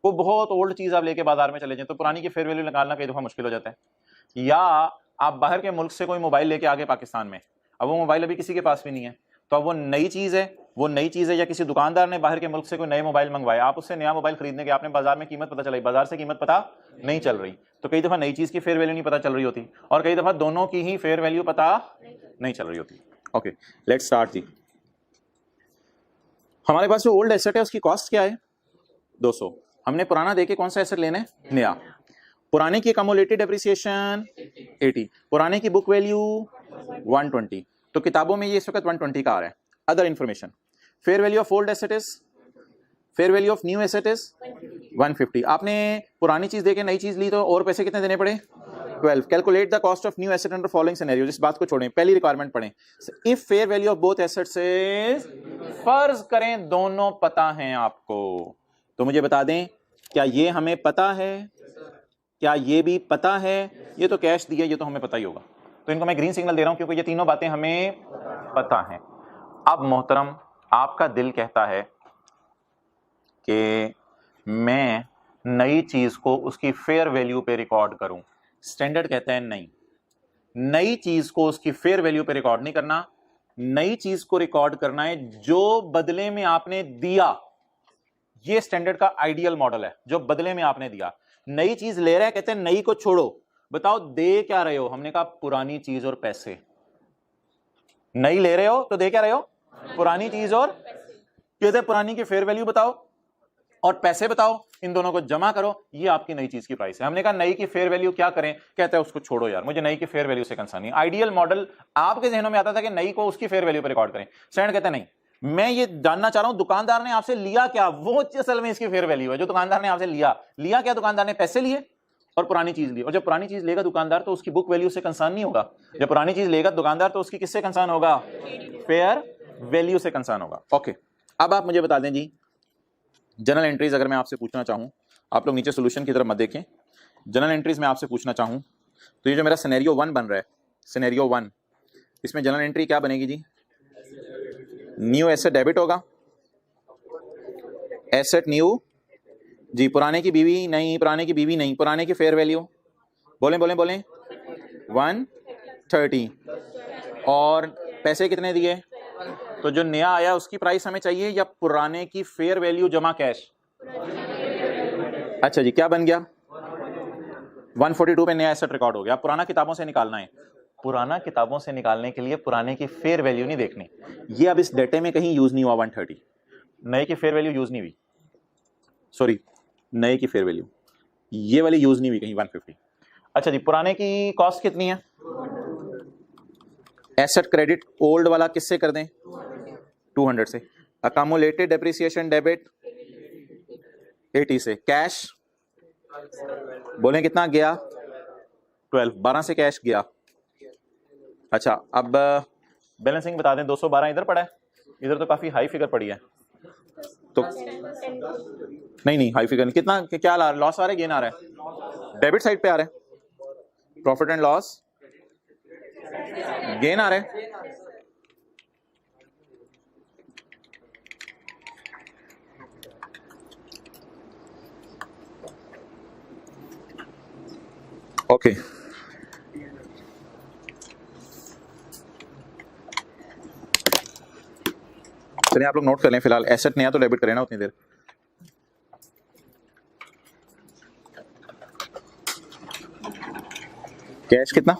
वो बहुत ओल्ड चीज आप लेके बाजार में चले जाए, तो पुरानी की फेयर वैल्यू निकालना कई दफा मुश्किल हो जाता है। या आप बाहर के मुल्क से कोई मोबाइल लेके आ गए पाकिस्तान में, अब वो मोबाइल अभी किसी के पास भी नहीं है, तो अब वो नई चीज है, वो नई चीज है, या किसी दुकानदार ने बाहर के मुल्क से कोई नए मोबाइल मंगवाया, आप उससे नया मोबाइल खरीदने के, आपने बाजार में कीमत पता चलाई, बाजार से कीमत पता नहीं चल रही, तो कई दफा नई चीज की फेयर वैल्यू नहीं पता चल रही होती, और कई दफा दोनों की ही फेयर वैल्यू पता नहीं चल रही होती। ओके, लेट्स स्टार्ट जी। हमारे पास जो ओल्ड एसेट है उसकी कॉस्ट क्या है? 200। हमने पुराना देके कौन सा एसेट लेना है? नया। पुराने की कम्युलेटिव डेप्रिसिएशन 80, पुराने की बुक वैल्यू 120, तो किताबों में ये इस वक्त 120 का आ रहा है। Other information, fair value of old asset is fair value of new asset is 150। आपने पुरानी चीज देके नई चीज ली तो और पैसे कितने देने पड़े? 12। Calculate the cost of new asset under following scenario. इस बात को छोड़ें, पहली रिक्वायरमेंट पढ़ें। If fair value of both assets is, फर्ज करें दोनों पता है आपको, तो मुझे बता दें क्या ये हमें पता है, क्या ये भी पता है? ये तो कैश दिया, ये तो हमें पता ही होगा, तो इनको मैं ग्रीन सिग्नल दे रहा हूं क्योंकि ये तीनों बातें हमें पता हैं। अब मोहतरम आपका दिल कहता है कि मैं नई चीज को उसकी फेयर वैल्यू पे रिकॉर्ड करूं। स्टैंडर्ड कहता है नहीं, नई चीज को उसकी फेयर वैल्यू पे रिकॉर्ड नहीं करना, नई चीज को रिकॉर्ड करना है जो बदले में आपने दिया। ये स्टैंडर्ड का आइडियल मॉडल है, जो बदले में आपने दिया। नई चीज ले रहा है, कहते हैं नई को छोड़ो, बताओ दे क्या रहे हो? हमने कहा पुरानी चीज और पैसे। नई ले रहे हो तो दे क्या रहे हो? पुरानी चीज और, कहते हैं पुरानी की फेयर वैल्यू बताओ और पैसे बताओ, इन दोनों को जमा करो, ये आपकी नई चीज की प्राइस है। हमने कहा नई की फेयर वैल्यू क्या करें? कहते हैं उसको छोड़ो यार, मुझे नई की फेयर वैल्यू से कंसर्न नहीं। आइडियल मॉडल आपके जहनों में आता था कि नई को उसकी फेयर वैल्यू पर रिकॉर्ड करें। स्टैंडर्ड कहते हैं नहीं, मैं ये जानना चाह रहा हूं दुकानदार ने आपसे लिया क्या, वो असल में इसकी फेयर वैल्यू है जो दुकानदार ने आपसे लिया क्या? दुकानदार ने पैसे लिए और पुरानी चीज ली। और जब पुरानी चीज लेगा दुकानदार तो उसकी बुक वैल्यू से कंसर्न नहीं होगा। जब पुरानी चीज लेगा दुकानदार तो उसकी किससे कंसर्न होगा? फेयर वैल्यू से कंसर्न होगा। ओके, अब आप मुझे बता दें जी, जनरल एंट्रीज अगर मैं आपसे पूछना चाहूं, आप लोग नीचे सोल्यूशन की तरफ मत देखें, जनरल एंट्रीज में आपसे पूछना चाहूं तो ये जो मेरा सिनेरियो 1 बन रहा है, सिनेरियो 1, इसमें जनरल एंट्री क्या बनेगी जी? न्यू एसेट डेबिट होगा, एसेट न्यू जी, पुराने की बीवी नहीं, पुराने की बीवी नहीं, पुराने की फेयर वैल्यू बोलें 130, और पैसे कितने दिए? तो जो नया आया उसकी प्राइस हमें चाहिए या पुराने की फेयर वैल्यू जमा कैश? अच्छा जी, क्या बन गया? 142 पे नया एसेट रिकॉर्ड हो गया। पुराना किताबों से निकालना है, पुराना किताबों से निकालने के लिए पुराने की फेयर वैल्यू नहीं देखनी। ये अब इस डेटे में कहीं यूज नहीं हुआ 130, नए की फेयर वैल्यू यूज नहीं हुई, सॉरी नए की फेयर वैल्यू ये वाली यूज नहीं हुई कहीं 150। अच्छा जी, पुराने की कॉस्ट कितनी है? एसेट क्रेडिट ओल्ड वाला किससे कर दें? 200 से। अकामुलेटेड डेप्रिसिएशन डेबिट 80 से। कैश बोलें कितना गया? 12 से कैश गया। अच्छा, अब बैलेंसिंग बता दें। 212 इधर पड़ा है, इधर तो काफी हाई फिगर पड़ी है, तो नहीं हाई फिगर नहीं। कितना क्या लॉस आ रहा है, गेन आ रहा है? डेबिट साइड पे आ रहा है, प्रॉफिट एंड लॉस गेन आ रहा है। ओके, चलिए आप लोग नोट कर लें फिलहाल। एसेट नया तो डेबिट करें ना उतनी देर। कैश कितना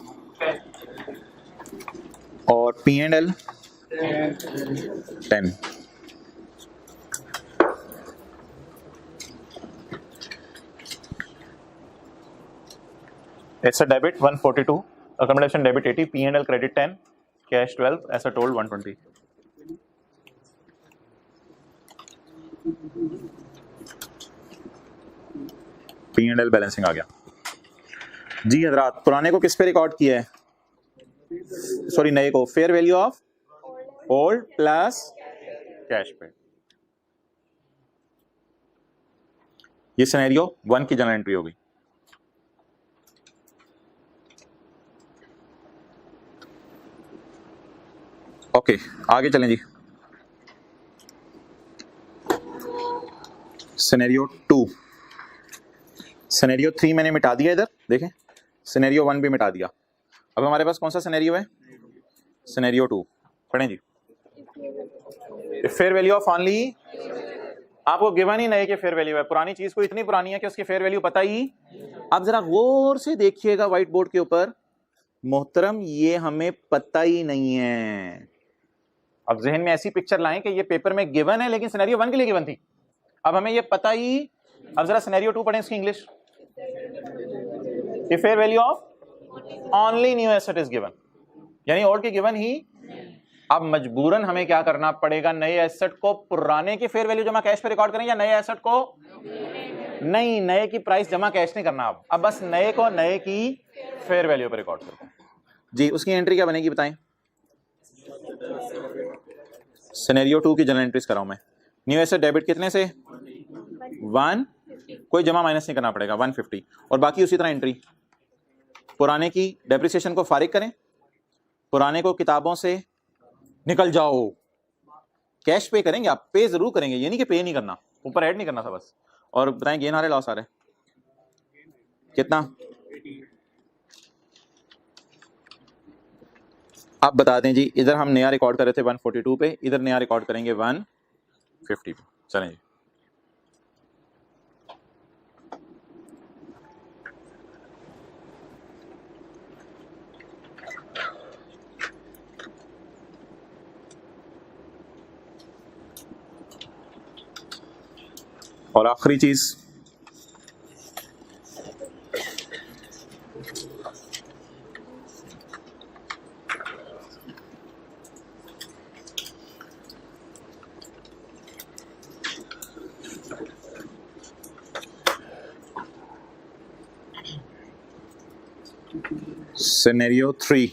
और P&L 10। Asset debit 142, accommodation debit 80, P&L credit 10, cash 12, asset hold 120। P&L balancing आ गया जी। हजरात, पुराने को किस पे रिकॉर्ड किया है? सॉरी, नए को fair value of old plus cash पे। ये सिनेरियो 1 की जनरल एंट्री हो गई। ओके, आगे चलें जी। सिनेरियो 2, सिनेरियो 3 मैंने मिटा दिया, इधर देखें, सिनेरियो 1 भी मिटा दिया। अब हमारे पास कौन सा सिनेरियो है? सिनेरियो 2। पढ़ें जी। फेयर वैल्यू ऑफ ओनली, आपको गिवन ही नहीं कि फेयर वैल्यू है, पुरानी चीज को इतनी पुरानी है कि उसकी फेयर वैल्यू पता ही। अब जरा गौर से देखिएगा व्हाइट बोर्ड के ऊपर, मोहतरम ये हमें पता ही नहीं है। अब जहन में ऐसी पिक्चर लाएं कि ये पेपर में गिवन है लेकिन सिनेरियो 1 के लिए गिवन थी, अब हमें ये पता ही। अब जरा सिनेरियो 2 पढ़ें, इसकी English. Fair value of only new asset is given, यानी ओल्ड की गिवन ही। अब मजबूरन हमें क्या करना पड़ेगा, नए एसेट को पुराने की फेयर वैल्यू जमा कैश पे रिकॉर्ड करें या नए एसेट को, नहीं, नए की प्राइस जमा कैश नहीं करना। अब बस नए को नए की फेयर वैल्यू पे रिकॉर्ड करते हैं जी। उसकी एंट्री क्या बनेगी बताएं। सिनेरियो 2 की जनरल एंट्रीज कराऊं मैं। न्यू एसेट डेबिट कितने से 1, कोई जमा माइनस नहीं करना पड़ेगा 150, और बाकी उसी तरह एंट्री। पुराने की डेप्रिसिएशन को फारिग करें, पुराने को किताबों से निकल जाओ, कैश पे करेंगे आप, पे जरूर करेंगे, ये नहीं कि पे नहीं करना, ऊपर ऐड नहीं करना था बस। और बताएं गेन आ रहे लॉस आ रहे कितना, आप बता दें जी। इधर हम नया रिकॉर्ड कर रहे थे 142 पे, इधर नया रिकॉर्ड करेंगे 150 पे। चलें जी। और आखिरी चीज, scenario 3,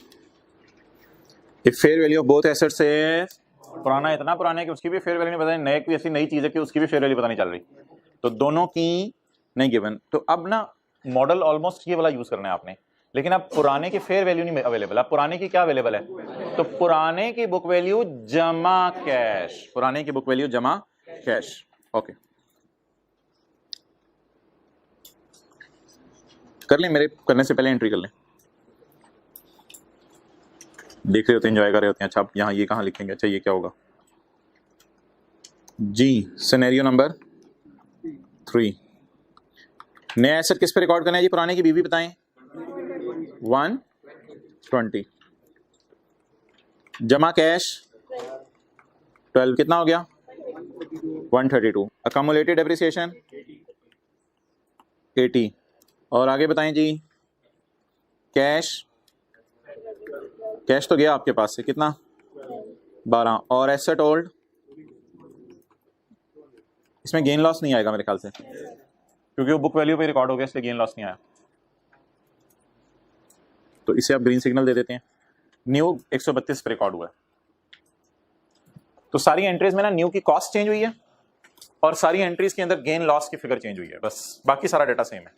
if fair value of both assets है, पुराना इतना पुराना है कि उसकी भी फेयर वैल्यू नहीं पता, नए की ऐसी नई चीज है कि उसकी भी फेयर वैल्यू पता नहीं चल रही, तो दोनों की नहीं गिवन। तो अब ना मॉडल ऑलमोस्ट ये वाला यूज करना है आपने, लेकिन अब पुराने की फेयर वैल्यू नहीं अवेलेबल। अब पुराने की क्या अवेलेबल है, तो पुराने की बुक वैल्यू जमा कैश, पुराने की बुक वैल्यू जमा कैश। ओके, कर लें, मेरे करने से पहले एंट्री कर लें। देख रहे होते हैं, एंजॉय कर रहे होते हैं। अच्छा, यहाँ ये कहाँ लिखेंगे, अच्छा ये क्या होगा जी। सिनेरियो नंबर 3, नया एसेट किस पे रिकॉर्ड करना है जी, पुराने की बीवी बताएं 120, जमा कैश 12, कितना हो गया 132, अकमुलेटेड डेप्रिसिएशन 80, और आगे बताएं जी। कैश, कैश तो गया आपके पास से कितना 12, और एसेट होल्ड, इसमें गेन लॉस नहीं आएगा मेरे ख्याल से, क्योंकि वो बुक वैल्यू पे रिकॉर्ड हो गया, इसलिए गेन लॉस नहीं आया। तो इसे आप ग्रीन सिग्नल दे देते हैं। न्यू 132 पे रिकॉर्ड हुआ है, तो सारी एंट्रीज में ना न्यू की कॉस्ट चेंज हुई है और सारी एंट्रीज के अंदर गेन लॉस की फिगर चेंज हुई है, बस बाकी सारा डाटा सेम है।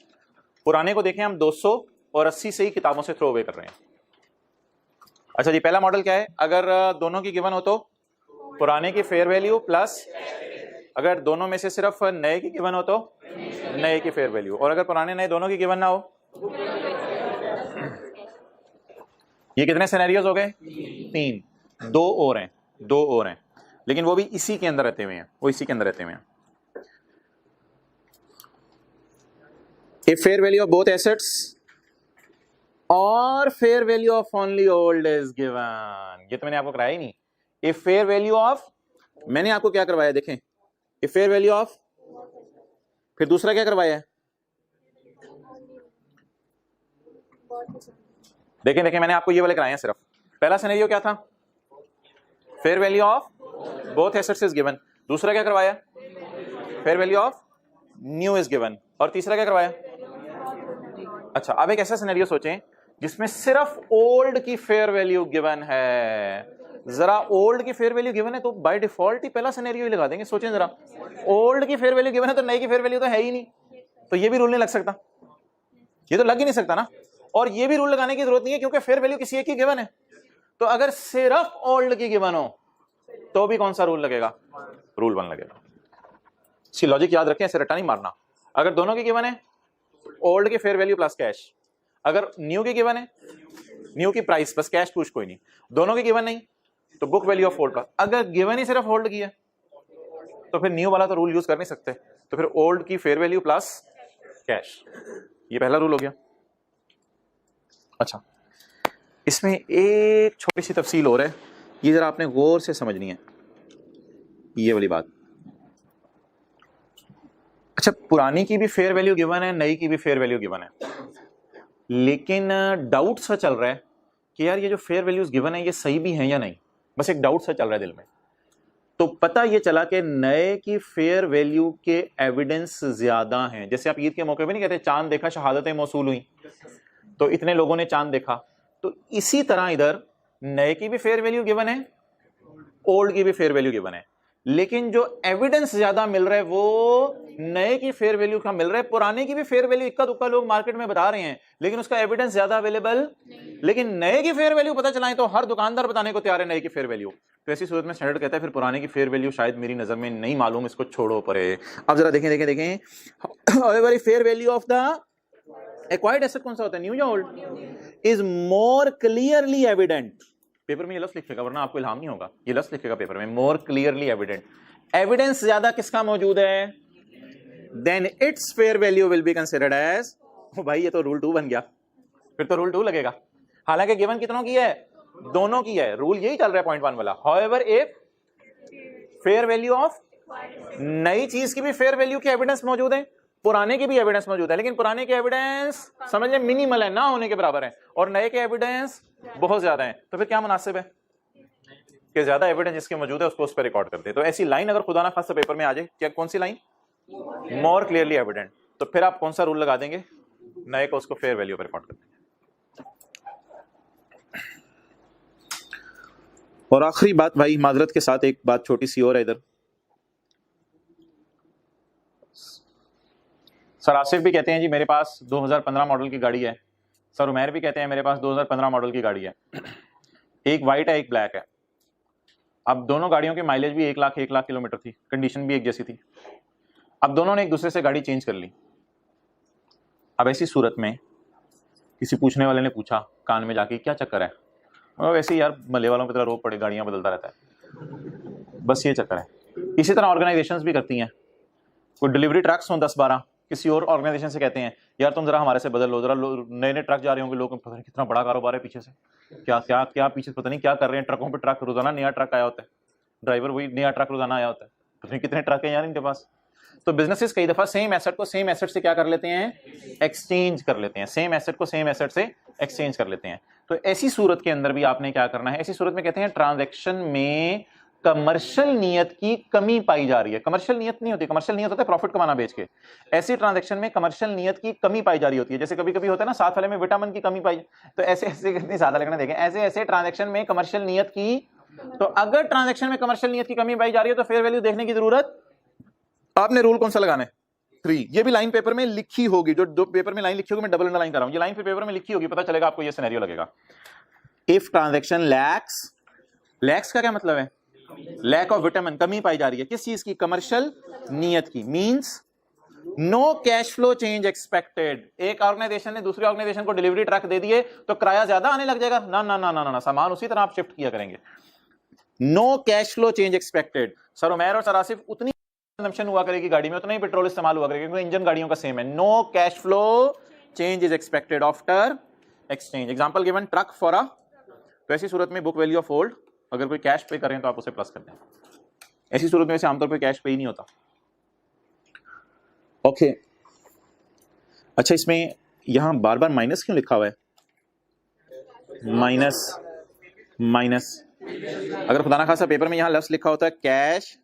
पुराने को देखें हम 200 और 80 से ही किताबों से थ्रो अवे कर रहे हैं। अच्छा जी, पहला मॉडल क्या है, अगर दोनों की गिवन हो तो पुराने की फेयर वैल्यू प्लस, अगर दोनों में से सिर्फ नए की गिवन हो तो नए की फेयर वैल्यू, और अगर पुराने नए दोनों की गिवन ना हो। ये कितने सिनेरियोज हो गए, 3, 2 और हैं, 2 और हैं, लेकिन वो भी इसी के अंदर रहते हुए हैं, वो इसी के अंदर रहते हुए हैं। If fair value of both assets or fair value of only old is given, ये तो मैंने आपको कराया ही नहीं। If fair value of, मैंने आपको क्या करवाया देखें, If fair value of, फिर दूसरा क्या करवाया है, देखें देखें मैंने आपको ये वाले कराए हैं सिर्फ। पहला सिनेरियो क्या था, fair value of both assets is given, दूसरा क्या करवाया, fair value of new is given, और तीसरा क्या करवाया। अच्छा, अब एक ऐसा सिनेरियो सोचें जिसमें सिर्फ ओल्ड की फेयर वैल्यू गिवन है। जरा ओल्ड की फेयर वैल्यू गिवन है तो बाय डिफॉल्ट ही पहला सिनेरियो ही लगा देंगे। सोचें जरा, ओल्ड की फेयर वैल्यू गिवन है तो नई की फेयर वैल्यू तो है ही नहीं, तो ये भी रूल नहीं लग सकता, ये तो लग ही नहीं सकता ना। और ये भी रूल लगाने की जरूरत नहीं है क्योंकि फेयर वैल्यू किसी एक की गिवन है। तो अगर सिर्फ ओल्ड की गिवन हो तो भी कौन सा रूल लगेगा, रूल 1 लगेगा। इसकी लॉजिक याद रखें, ऐसे रट्टा नहीं मारना। अगर दोनों की गिवन है ओल्ड की फेयर वैल्यू प्लस कैश, अगर न्यू की गिवन है न्यू की प्राइस प्लस कैश कुछ कोई नहीं, दोनों की गिवन नहीं तो book value of old plus, अगर गिवन ही सिर्फ ओल्ड की है तो फिर न्यू वाला तो रूल यूज कर नहीं सकते, तो फिर ओल्ड की फेयर वैल्यू प्लस कैश, ये पहला रूल हो गया। अच्छा, इसमें एक छोटी सी तफसील और है, ये जरा आपने गौर से समझनी है ये वाली बात। अच्छा, पुरानी की भी फेयर वैल्यू गिवन है, नई की भी फेयर वैल्यू गिवन है, लेकिन डाउट सा चल रहा है कि यार ये जो फेयर वैल्यूज गिवन है ये सही भी हैं या नहीं। बस एक डाउट सा चल रहा है दिल में। तो पता ये चला कि नए की फेयर वैल्यू के एविडेंस ज्यादा हैं। जैसे आप ईद के मौके पे नहीं कहते चांद देखा शहादतें मौसूल हुई, तो इतने लोगों ने चांद देखा, तो इसी तरह इधर नए की भी फेयर वैल्यू गिवन है, ओल्ड की भी फेयर वैल्यू गिवन है, लेकिन जो एविडेंस ज्यादा मिल रहा है वो नए की फेयर वैल्यू का मिल रहा है। पुराने की भी फेयर वैल्यू इक्का दुक्का लोग मार्केट में बता रहे हैं, लेकिन उसका एविडेंस ज्यादा अवेलेबल, लेकिन नए की फेयर वैल्यू पता चलाएं तो हर दुकानदार बताने को तैयार है नए की फेयर वैल्यू। तो ऐसी सूरत में स्टैंडर्ड कहता है फिर पुराने की फेयर वैल्यू शायद मेरी नजर में नहीं मालूम, इसको छोड़ो परे। अब जरा देखें देखें देखें, however fair value of the acquired asset कौन सा होता है, न्यू या old, is more clearly evident. Paper में ये लफ्ज लिखेगा वरना आपको इल्हाम नहीं होगा, ये लफ्ज लिखेगा पेपर में, मोर क्लियरली एविडेंट। एविडेंस ज्यादा किसका मौजूद है, then it's fair value will be considered as, भाई ये तो रूल 2 बन गया, फिर तो रूल 2 लगेगा। हालांकि गिवन कितनों की है, दोनों की है, रूल यही चल रहा है पॉइंट 1 वाला। However if fair value of, नई चीज की भी फेयर वैल्यू के एविडेंस मौजूद है, पुराने के भी एविडेंस मौजूद है, लेकिन पुराने के एविडेंस समझ लें मिनिमल है, ना होने के बराबर है, और नए के एविडेंस बहुत ज्यादा है। तो फिर क्या मुनासिब है कि ज्यादा एविडेंस जिसके मौजूद है उसको उस पर रिकॉर्ड करते हैं। तो ऐसी लाइन अगर खुदा ना खासा पेपर में आ जाए, क्या कौन सी लाइन, मोर क्लियरली एविडेंट, तो फिर आप कौन सा रूल लगा देंगे, नए को उसको फेयर वैल्यू पर रिकॉर्ड कर देंगे। और आखिरी बात भाई माजरत के साथ, एक बात छोटी सी और है इधर, सर आसिफ भी कहते हैं जी मेरे पास 2015 मॉडल की गाड़ी है, सर उमैर भी कहते हैं मेरे पास 2015 मॉडल की गाड़ी है, एक वाइट है एक ब्लैक है। अब दोनों गाड़ियों की माइलेज भी 1 लाख किलोमीटर थी, कंडीशन भी एक जैसी थी। अब दोनों ने एक दूसरे से गाड़ी चेंज कर ली। अब ऐसी सूरत में किसी पूछने वाले ने पूछा कान में जाके क्या चक्कर है, और वैसे यार मले वालों की तरह रोक पड़े, गाड़ियां बदलता रहता है, बस ये चक्कर है। इसी तरह ऑर्गेनाइजेशंस भी करती हैं, कोई डिलीवरी ट्रक्स हों 10-12, किसी और ऑर्गेनाइजेशन से कहते हैं यार तुम जरा हमारे से बदल लो, जरा नए नए ट्रक जा रहे होंगे, लोग पता नहीं कितना बड़ा कारोबार है पीछे से, क्या क्या क्या पीछे पता नहीं क्या कर रहे हैं, ट्रकों पे ट्रक, रोजाना नया ट्रक आया होता है, ड्राइवर वही नया ट्रक रोजाना आया होता है, पता नहीं कितने ट्रक है यार इनके पास। तो बिजनेसेस कई दफा सेम एसेट को सेम एसेट से क्या कर लेते हैं, एक्सचेंज कर लेते हैं, सेम एसेट को सेम एसेट से एक्सचेंज कर लेते हैं। तो ऐसी सूरत के अंदर भी आपने क्या करना है, ऐसी सूरत में कहते हैं ट्रांजैक्शन में कमर्शियल नियत की कमी पाई जा रही है। कमर्शियल नियत नहीं होती, कमर्शियल नियत होता है प्रॉफिट कमाना बेच के, ऐसी ट्रांजैक्शन में कमर्शियल नियत की कमी पाई जा रही होती है। जैसे कभी कभी होता है ना साथ वाले में विटामिन की कमी पाई, तो ऐसे ऐसे कितनी ज्यादा लिखना देखें, ऐसे ऐसे ट्रांजैक्शन में कमर्शियल नियत की, तो अगर ट्रांजैक्शन में कमर्शियल नियत की कमी पाई जा रही है तो फेयर वैल्यू देखने की जरूरत, आपने रूल कौन सा लगाना है, 3। ये भी लाइन पेपर में लिखी होगी, जो दो पेपर में लाइन लिखी होगी मैं डबल अंडरलाइन कर रहा हूं, ये लाइन फिर पेपर में लिखी होगी, पता चलेगा आपको, ये सिनेरियो लगेगा। इफ ट्रांजैक्शन लैक्स, लैक्स का क्या मतलब है, लैक ऑफ विटामिन, कमी पाई जा रही है किस चीज की, कमर्शियल नियत की, means no cash flow change expected. एक ऑर्गेनाइजेशन ने दूसरी ऑर्गेनाइजेशन को डिलीवरी ट्रक दे दिए तो किराया ज्यादा आने लग जाएगा, ना ना ना ना ना, सामान उसी तरह आप शिफ्ट किया करेंगे। No cash flow change expected, sir Umair और सर आसिफ उतनी कंजम्पशन हुआ करेगी गाड़ी में, उतना ही पेट्रोल इस्तेमाल हुआ करेगा क्योंकि इंजन गाड़ियों का सेम है। No cash flow change is expected after exchange. Example given truck for a, तो ऐसी सूरत में बुक वैल्यू ऑफ ओल्ड, अगर कोई कैश पे करें तो आप उसे प्लस कर दें। ऐसी सूरत में से आमतौर पर कैश पे ही नहीं होता। ओके अच्छा, इसमें यहां बार बार माइनस क्यों लिखा हुआ है, माइनस माइनस, अगर खुदा ना खासा पेपर में यहां लफ्ज लिखा होता है कैश,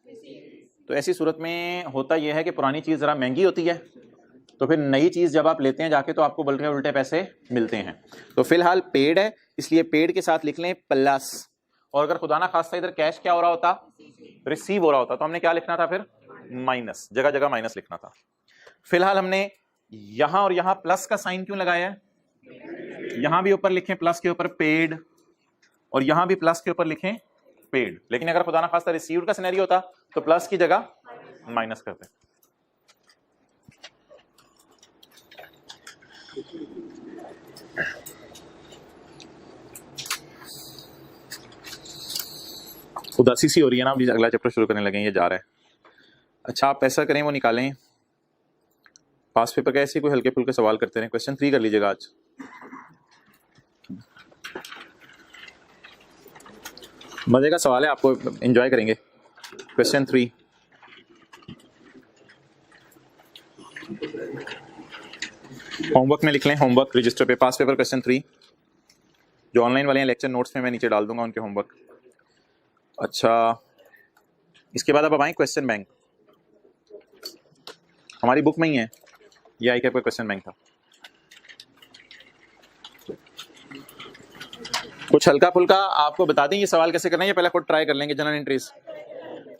तो ऐसी सूरत में होता यह है कि पुरानी चीज जरा महंगी होती है, तो फिर नई चीज जब आप लेते हैं जाके तो आपको बल्कि उल्टे पैसे मिलते हैं। तो फिलहाल पेड है, इसलिए पेड के साथ लिख लें प्लस, और अगर खुदा ना खासा इधर कैश क्या हो रहा होता, रिसीव हो रहा होता, तो हमने क्या लिखना था फिर, माइनस, जगह जगह माइनस लिखना था। फिलहाल हमने यहां और यहां प्लस का साइन क्यों लगाया है, यहां भी ऊपर लिखें प्लस के ऊपर पेड, और यहां भी प्लस के ऊपर लिखें पेड, लेकिन अगर खुदा ना खासा रिसीव्ड का सिनेरियो होता तो प्लस की जगह माइनस करते। उदासी सी हो रही है ना, अभी अगला चैप्टर शुरू करने लगे, ये जा रहा है। अच्छा आप ऐसा करें, वो निकालें पास पेपर का, ऐसे कोई हल्के फुल्के सवाल करते रहे। क्वेश्चन 3 कर लीजिएगा आज, मजे का सवाल है, आपको एंजॉय करेंगे। क्वेश्चन 3, होमवर्क में लिख लें, होमवर्क रजिस्टर पे पास पेपर क्वेश्चन 3, जो ऑनलाइन वाले हैं लेक्चर नोट्स में मैं नीचे डाल दूंगा उनके होमवर्क। अच्छा, इसके बाद अब आए क्वेश्चन बैंक। हमारी बुक में ही है, ये आई कैप का क्वेश्चन बैंक था। कुछ हल्का फुल्का आपको बता दें ये सवाल कैसे करना है, ये पहले खुद ट्राई कर लेंगे, जनरल एंट्रीज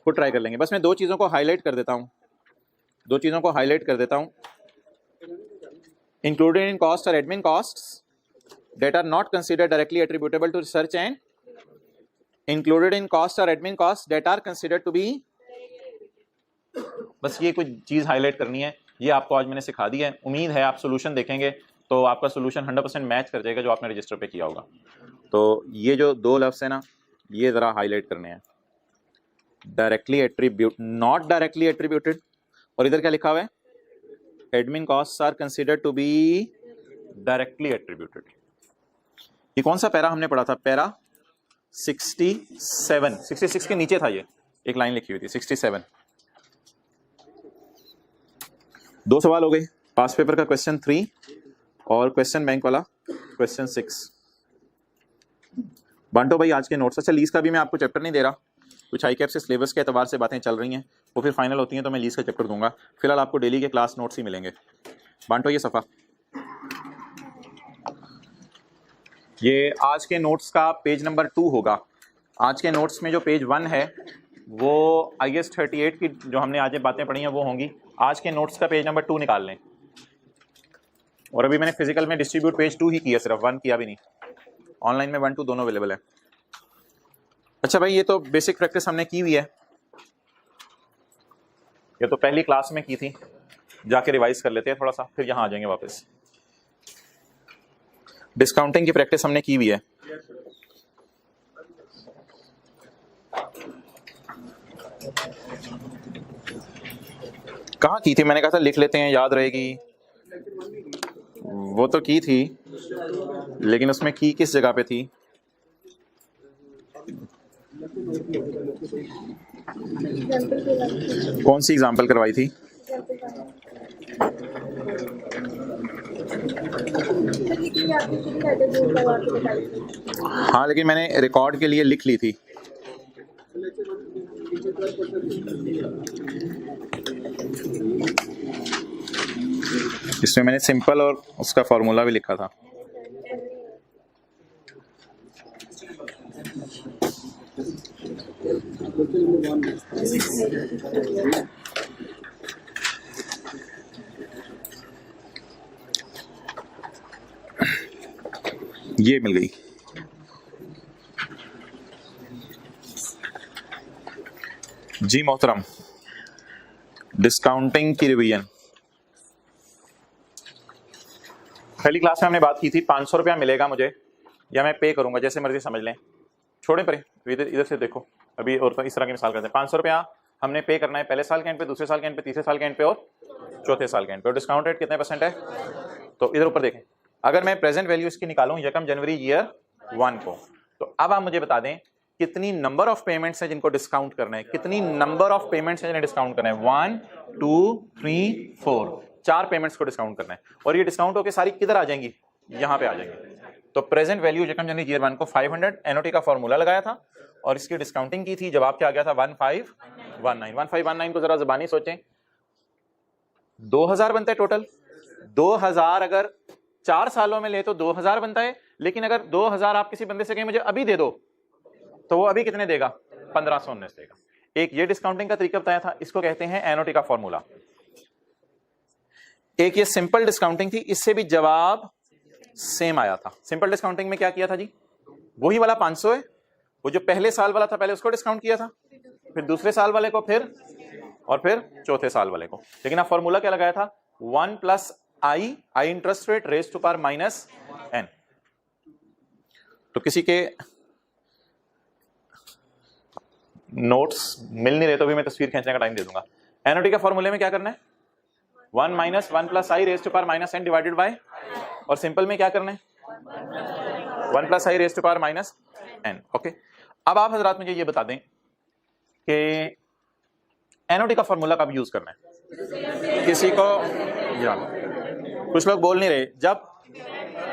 खुद ट्राई कर लेंगे। बस मैं दो चीज़ों को हाईलाइट कर देता हूँ, इंक्लूडेड इन कॉस्ट और admin costs that are not considered directly attributable to research and included in cost or admin costs that are considered to be, बस ये कुछ चीज हाईलाइट करनी है, ये आपको आज मैंने सिखा दी है। उम्मीद है आप सोल्यूशन देखेंगे तो आपका सोल्यूशन 100% मैच कर जाएगा जो आपने रजिस्टर पे किया होगा। तो ये जो दो लफ्ज है ना, ये जरा हाईलाइट करने हैं, directly attribute, not directly attributed, और इधर क्या लिखा हुआ है, admin costs are considered to be directly attributed. ये कौन सा पैरा हमने पढ़ा था, पैरा 66 के नीचे था, ये एक लाइन लिखी हुई थी 67। दो सवाल हो गए, पास पेपर का क्वेश्चन 3 और क्वेश्चन बैंक वाला क्वेश्चन 6। बांटो भाई आज के नोट्स। अच्छा, लीज का भी मैं आपको चैप्टर नहीं दे रहा, कुछ आई कैप से सिलेबस के एतबार से बातें चल रही हैं, वो फिर फाइनल होती हैं तो मैं लीज का चैप्टर दूंगा। फिलहाल आपको डेली के क्लास नोट्स ही मिलेंगे। बांटो ये सफ़ा, ये आज के नोट्स का पेज नंबर 2 होगा। आज के नोट्स में जो पेज 1 है वो IS 38 की जो हमने आज बातें पढ़ी हैं वो होंगी। आज के नोट्स का पेज नंबर 2 निकाल लें। और अभी मैंने फिजिकल में डिस्ट्रीब्यूट पेज 2 ही किया, सिर्फ 1 किया भी नहीं। ऑनलाइन में 1, 2 दोनों अवेलेबल है। अच्छा भाई, ये तो बेसिक प्रैक्टिस हमने की हुई है, ये तो पहली क्लास में की थी, जाके रिवाइज कर लेते हैं थोड़ा सा, फिर यहाँ आ जाएंगे वापस। डिस्काउंटिंग की प्रैक्टिस हमने की हुई है। कहाँ की थी, मैंने कहा था लिख लेते हैं, याद रहेगी। वो तो की थी, लेकिन उसमें की किस जगह पे थी, कौन सी एग्जांपल करवाई थी? हाँ, लेकिन मैंने रिकॉर्ड के लिए लिख ली थी। इसमें मैंने सिंपल और उसका फॉर्मूला भी लिखा था। ये मिल गई। जी मोहतरम, डिस्काउंटिंग की रिवीजन पहली क्लास में हमने बात की थी। 500 रुपया मिलेगा मुझे या मैं पे करूंगा, जैसे मर्जी समझ लें, छोड़े परे, इधर से देखो। अभी और तो इस तरह की मिसाल करते हैं। 500 रुपया हमने पे करना है पहले साल के एंड पे, दूसरे साल के एंड पे, तीसरे साल के एंड पे और चौथे साल के एंड पे। और डिस्काउंट रेट कितने % है, तो इधर ऊपर देखें। अगर मैं प्रेजेंट वैल्यू इसकी निकालूं यकम जनवरी ईयर 1 को, तो अब आप मुझे बता दें कितनी नंबर ऑफ पेमेंट्स हैं जिनको डिस्काउंट करना है, कितनी नंबर ऑफ पेमेंट्स हैं जिन्हें डिस्काउंट करना है। 1 2 3 4, 4 पेमेंट्स को डिस्काउंट करना है। और ये डिस्काउंट होकर सारी किधर आ जाएंगी, यहाँ पे आ जाएंगी। तो प्रेजेंट वैल्यू यकम जनवरी ईयर 1 को 500 एनओटी का फॉर्मूला लगाया था और इसकी डिस्काउंटिंग की थी। जवाब क्या आ गया था, 1519। 1519 को जरा ज़बानी सोचें, 2000 बनता है टोटल। 2000 अगर 4 सालों में ले तो 2000 बनता है, लेकिन अगर 2000 आप किसी बंदे से कहें मुझे अभी दे दो, तो वो अभी कितने देगा, 1519 देगा। एक ये डिस्काउंटिंग का तरीका बताया था, इसको कहते हैं एनओटी का फॉर्मूला। एक ये सिंपल डिस्काउंटिंग थी, इससे भी जवाब सेम आया था। सिंपल डिस्काउंटिंग में क्या किया था जी, वही वाला 500 है, वो जो पहले साल वाला था पहले उसको डिस्काउंट किया था, फिर दूसरे साल वाले को, फिर चौथे साल वाले को। लेकिन आप फॉर्मूला क्या लगाया था, 1 + i interest rate raise to power -n। तो किसी के नोट्स मिल नहीं रहे तो भी मैं तस्वीर खींचने का टाइम दे दूंगा। एनओटी के फॉर्मूले में क्या करना है, 1 - 1 + i raise to power -n divided by, और सिंपल में क्या करना है, 1 + i raise to power -n। Okay, अब आप हजरात मुझे ये बता दें कि एनओटी का फॉर्मूला कब यूज करना है। किसी को कुछ लोग बोल नहीं रहे, जब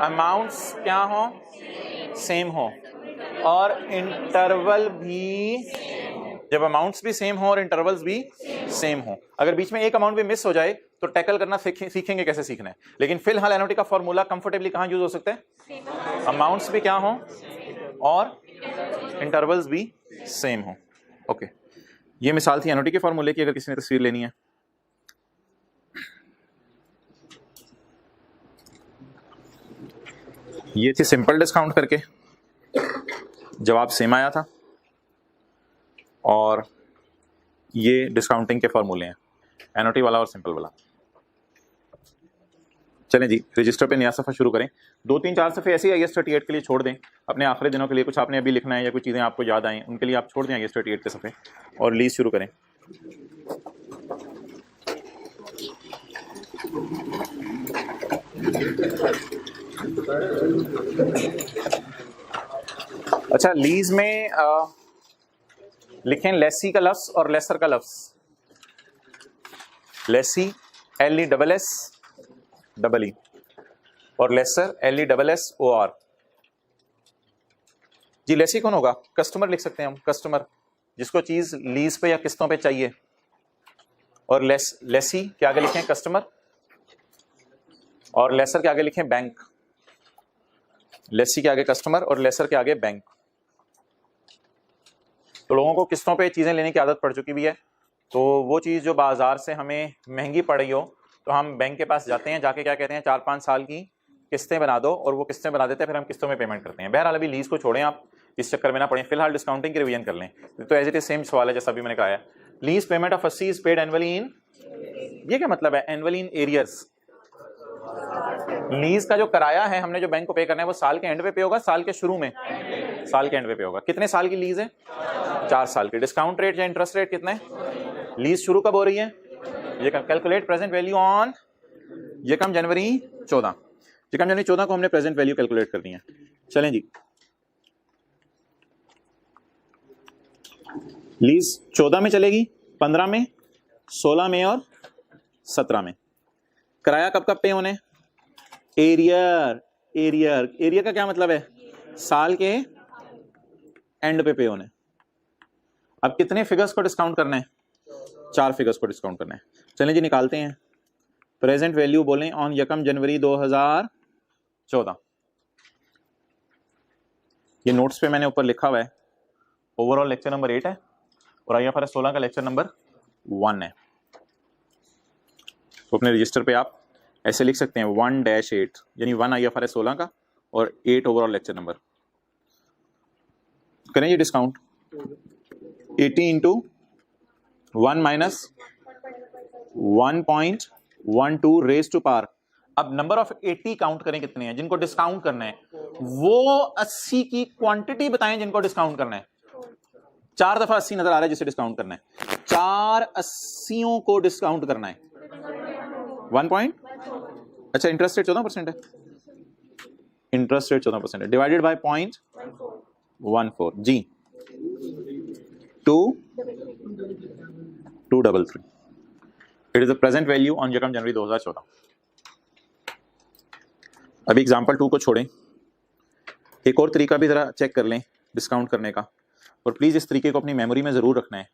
अमाउंट्स क्या हो, सेम हो, और इंटरवल भी, जब अमाउंट्स भी सेम हो और इंटरवल्स भी सेम हो। अगर बीच में एक अमाउंट भी मिस हो जाए तो टैकल करना सीखेंगे कैसे सीखना है। लेकिन फिलहाल एनओटी का फॉर्मूला कंफर्टेबली कहां यूज हो सकता है, अमाउंट्स भी क्या हो और इंटरवल्स भी सेम हो। ओके, ये मिसाल थी एनओटी के फॉर्मूले की। अगर किसी ने तस्वीर लेनी है, ये थी सिंपल डिस्काउंट करके, जवाब सेम आया था। और ये डिस्काउंटिंग के फॉर्मूले हैं, एनओटी वाला और सिंपल वाला। चलें जी, रजिस्टर पे नया सफ़ा शुरू करें। 2-3-4 सफ़े ऐसे ही IAS 38 के लिए छोड़ दें अपने आखिरी दिनों के लिए। कुछ आपने अभी लिखना है या कुछ चीज़ें आपको याद आएँ, उनके लिए आप छोड़ दें IAS 38 के सफ़े और लीज शुरू करें। अच्छा, लीज में लिखें लेसी का लफ्ज और लेसर का लफ्ज। लेसी LESS EE और लेसर LESSOR। जी, लेसी कौन होगा? कस्टमर लिख सकते हैं हम, कस्टमर जिसको चीज लीज पे या किस्तों पे चाहिए। और लेसी के आगे लिखें कस्टमर और लेसर के आगे लिखें बैंक। लेसी के आगे कस्टमर और लेसर के आगे बैंक। तो लोगों को किस्तों पे चीजें लेने की आदत पड़ चुकी भी है, तो वो चीज जो बाजार से हमें महंगी पड़ रही हो तो हम बैंक के पास जाते हैं, जाके क्या कहते हैं 4-5 साल की किस्तें बना दो, और वो किस्तें बना देते हैं, फिर हम किस्तों में पेमेंट करते हैं। बहरहाल अभी लीज को छोड़ें, आप इस चक्कर में ना पड़े, फिलहाल डिस्काउंटिंग की रिवीजन कर लें। तो एज इट इज सेम सवाल है जैसा अभी मैंने कहा है। लीज पेमेंट ऑफ अस्सी इज पेड एनुअली इन, ये क्या मतलब है एनुअली इन एरियर्स? लीज का जो किराया है हमने जो बैंक को पे करना है वो साल के एंड पे होगा, साल के शुरू में? साल के एंड पे होगा। कितने साल की लीज है? 4 साल की। डिस्काउंट रेट या इंटरेस्ट रेट कितना है? लीज शुरू कब हो रही है? ये कैलकुलेट प्रेजेंट वैल्यू ऑन यकम जनवरी 14। यकम जनवरी 14 को हमने प्रेजेंट वैल्यू कैलकुलेट करनी है। चलें जी, लीज 14 में चलेगी, 15 में, 16 में और 17 में। किराया कब कब पे होने? एरियर। एरियर का क्या मतलब है? साल के एंड पे होने। अब कितने फिगर्स को डिस्काउंट करना है? 4 फिगर्स को डिस्काउंट करना है। चलें जी, निकालते हैं। प्रेजेंट वैल्यू बोलें ऑन यकम जनवरी 2014। ये नोट्स पे मैंने ऊपर लिखा हुआ है। ओवरऑल लेक्चर नंबर 8 है और IFRS 16 का लेक्चर नंबर 1 है। तो अपने रजिस्टर पे आप ऐसे लिख सकते हैं 1-8, यानी 1 IFRS 16 का और 8 ओवरऑल लेक्चर नंबर। करें ये discount 80 into 1 minus 1.12 raise to power. अब नंबर ऑफ 80 काउंट करें कितने हैं जिनको डिस्काउंट करना है। वो 80 की क्वांटिटी बताएं जिनको डिस्काउंट करना है। 4 दफा 80 नजर आ रहा है जिसे डिस्काउंट करना है। 4 80 को डिस्काउंट करना है। 1 पॉइंट, अच्छा इंटरेस्ट रेट 14% है। इंटरेस्ट रेट 14% है, डिवाइडेड बाय 0.14 जी 233। It is the present value on यकम जनवरी 2014। अभी एग्जांपल 2 को छोड़ें, एक और तरीका भी जरा चेक कर लें डिस्काउंट करने का, और प्लीज इस तरीके को अपनी मेमोरी में जरूर रखना है।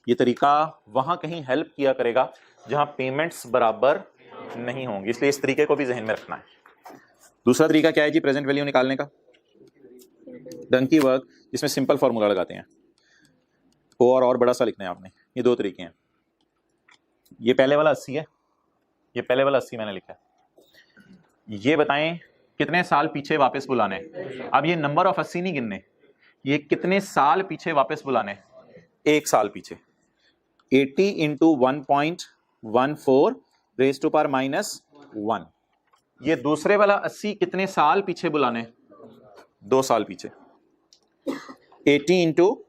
ये तरीका वहां कहीं हेल्प किया करेगा जहां पेमेंट्स बराबर नहीं होंगी, इसलिए इस तरीके को भी जहन में रखना है। दूसरा तरीका क्या है जी प्रेजेंट वैल्यू निकालने का? डंकी वर्क, जिसमें सिंपल फॉर्मूला लगाते हैं। ओ और बड़ा सा लिखना है आपने। ये 2 तरीके हैं। ये पहले वाला 80 है, ये पहले वाला 80 मैंने लिखा है। ये बताएं कितने साल पीछे वापस बुलाने। अब ये नंबर ऑफ 80 नहीं गिनने, ये कितने साल पीछे वापस बुलाने? 1 साल पीछे। 80 इंटू 1.14 रेज टू पावर -1। ये दूसरे वाला 80 कितने साल पीछे बुलाने? 2 साल पीछे। 80 इंटू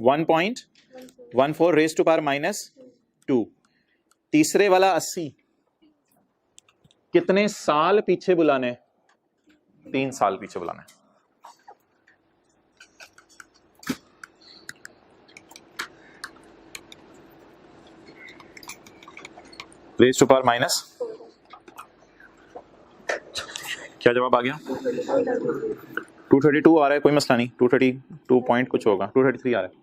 1.14 रेज टू पावर -2। तीसरे वाला 80 कितने साल पीछे बुलाने? 3 साल पीछे बुलाने। रेज टू पावर माइनस, क्या जवाब आ गया? 232 आ रहा है, कोई मसला नहीं, 232 पॉइंट कुछ होगा, 233 आ रहा है।